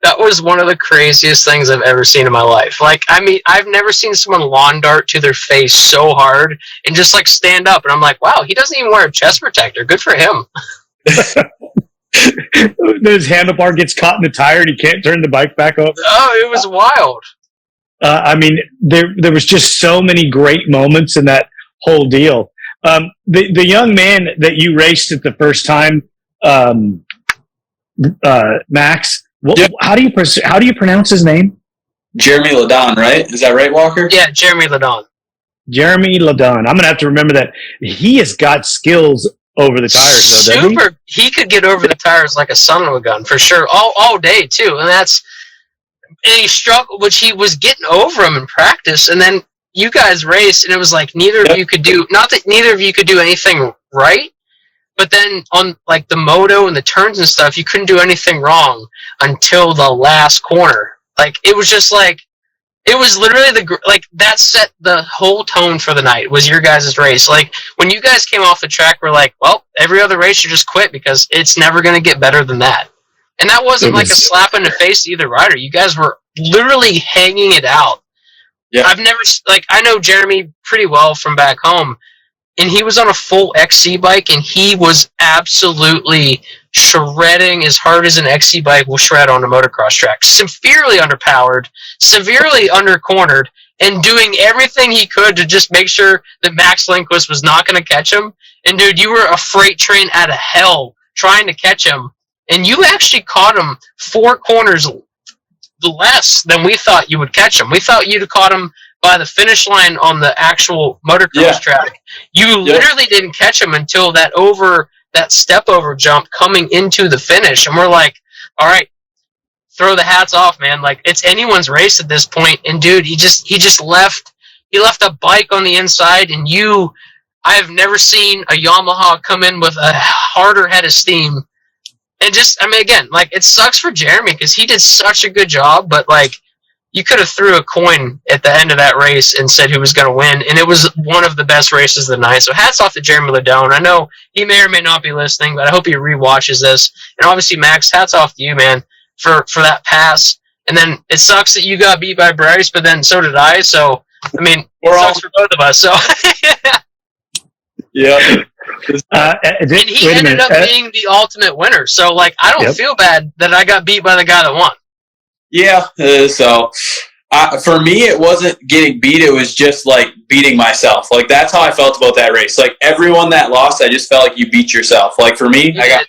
That was one of the craziest things I've ever seen in my life. Like, I mean, I've never seen someone lawn dart to their face so hard and just like stand up. And I'm like, wow, he doesn't even wear a chest protector. Good for him. His handlebar gets caught in the tire and he can't turn the bike back over. Oh, it was wild. I mean, there was just so many great moments in that whole deal. The young man that you raced at the first time, Max, how do you pronounce his name? Jeremy Ladon, right? Is that right, Walker? Yeah, Jeremy Ladon. Jeremy Ladon. I'm gonna have to remember that. He has got skills over the tires, though, doesn't he? Super. He could get over the tires like a son of a gun for sure, all day too. And he struggled, which he was getting over him in practice, and then you guys raced, and it was like neither of you could do. Not that neither of you could do anything right, but then on like the moto and the turns and stuff, you couldn't do anything wrong until the last corner. Like it was just like. It was literally that set the whole tone for the night was your guys' race. Like when you guys came off the track, we're like, well, every other race you just quit because it's never going to get better than that. And that wasn't like a slap in the face to either rider. You guys were literally hanging it out. Yeah. I know Jeremy pretty well from back home, and he was on a full XC bike, and he was absolutely shredding as hard as an XC bike will shred on a motocross track. Severely underpowered, severely undercornered, and doing everything he could to just make sure that Max Lindquist was not going to catch him. And, dude, you were a freight train out of hell trying to catch him. And you actually caught him 4 corners less than we thought you would catch him. We thought you'd have caught him by the finish line on the actual motocross track. You literally didn't catch him until that step over jump coming into the finish. And we're like, all right, throw the hats off, man. Like it's anyone's race at this point. And dude, he left a bike on the inside, and I've never seen a Yamaha come in with a harder head of steam. And again, like it sucks for Jeremy because he did such a good job, but like you could have threw a coin at the end of that race and said who was going to win, and it was one of the best races of the night. So hats off to Jeremy Ladone. I know he may or may not be listening, but I hope he rewatches this. And obviously, Max, hats off to you, man, for that pass. And then it sucks that you got beat by Bryce, but then so did I. So, I mean, it sucks for both of us. So, yeah. And he ended up being the ultimate winner. So, like, I don't feel bad that I got beat by the guy that won. Yeah, so for me, it wasn't getting beat. It was just like beating myself. Like that's how I felt about that race. Like everyone that lost, I just felt like you beat yourself. Like for me, I got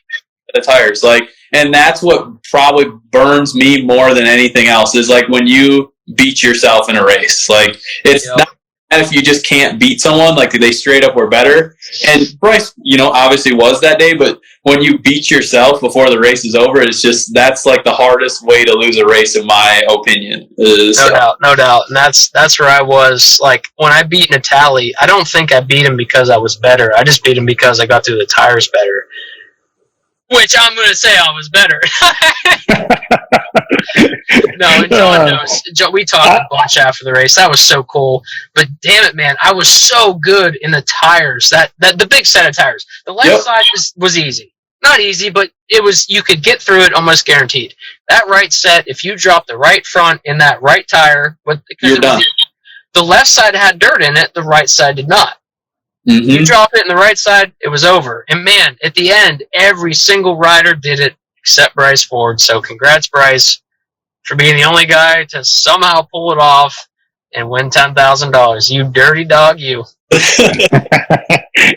the tires. Like, and that's what probably burns me more than anything else is like when you beat yourself in a race. Like it's not if you just can't beat someone, like they straight up were better. And Bryce, obviously was that day, but when you beat yourself before the race is over, that's like the hardest way to lose a race, in my opinion. No doubt. And that's where I was. Like, when I beat Natali, I don't think I beat him because I was better. I just beat him because I got through the tires better. Which I'm going to say I was better. No, and John knows. We talked a bunch after the race. That was so cool. But damn it, man, I was so good in the tires. That the big set of tires. The left side was easy. Not easy, but you could get through it almost guaranteed. That right set, if you drop the right front in that right tire, you're done. The left side had dirt in it, the right side did not. Mm-hmm. You drop it in the right side, it was over. And man, at the end, every single rider did it except Bryce Ford. So congrats, Bryce, for being the only guy to somehow pull it off and win $10,000. You dirty dog, you.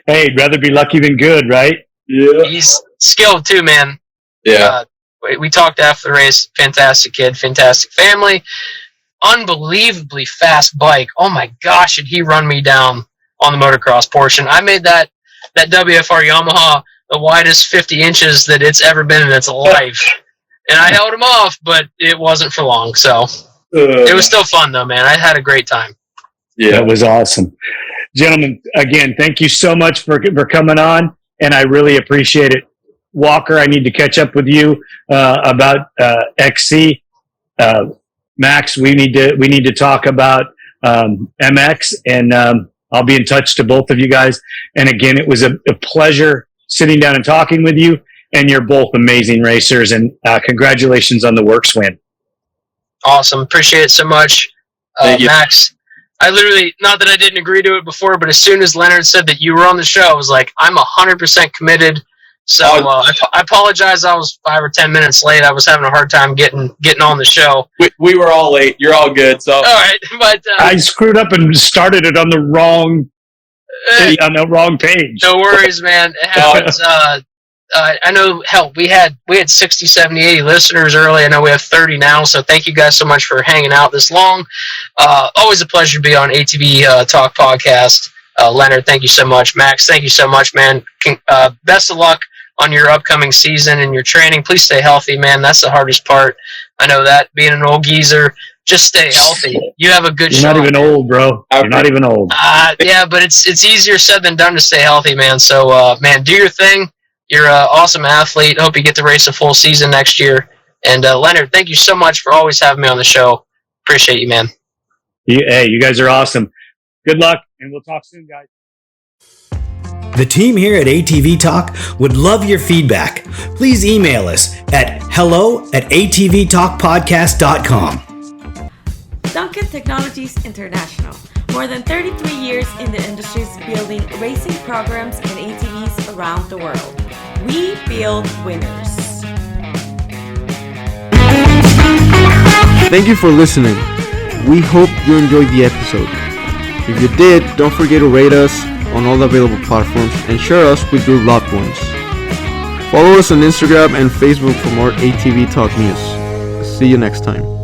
Hey, rather be lucky than good, right? Yeah. He's skilled too, man. Yeah. We talked after the race. Fantastic kid, fantastic family. Unbelievably fast bike. Oh my gosh, did he run me down on the motocross portion. I made that WFR Yamaha the widest 50 inches that it's ever been in its life. And I held him off, but it wasn't for long. So it was still fun, though, man. I had a great time. Yeah, that was awesome. Gentlemen, again, thank you so much for coming on, and I really appreciate it. Walker, I need to catch up with you about XC. Max, we need to talk about MX, and I'll be in touch to both of you guys. And again, it was a pleasure sitting down and talking with you, and you're both amazing racers, and congratulations on the Worcs win. Awesome. Appreciate it so much. Max, I literally, not that I didn't agree to it before, but as soon as Leonard said that you were on the show, I was like, I'm 100% committed. So I apologize. I was 5 or 10 minutes late. I was having a hard time getting on the show. We were all late. You're all good. So all right, but I screwed up and started it on the wrong page. No worries, man. It happens. I know. Hell, we had 60, 70, 80 listeners early. I know we have 30 now. So thank you guys so much for hanging out this long. Always a pleasure to be on ATV-TALK podcast. Leonard, thank you so much. Max, thank you so much, man. Best of luck on your upcoming season and your training. Please stay healthy, man. That's the hardest part. I know that. Being an old geezer, just stay healthy. You have a good You're shot. not even old, bro. You're not even old. Yeah, but it's easier said than done to stay healthy, man. So, man, do your thing. You're an awesome athlete. Hope you get to race a full season next year. And, Leonard, thank you so much for always having me on the show. Appreciate you, man. Hey, you guys are awesome. Good luck, and we'll talk soon, guys. The team here at ATV-TALK would love your feedback. Please email us at hello@atvtalkpodcast.com. Duncan Technologies International. More than 33 years in the industry building racing programs and ATVs around the world. We build winners. Thank you for listening. We hope you enjoyed the episode. If you did, don't forget to rate us on all the available platforms and share us with your loved ones. Follow us on Instagram and Facebook for more ATV Talk news. See you next time.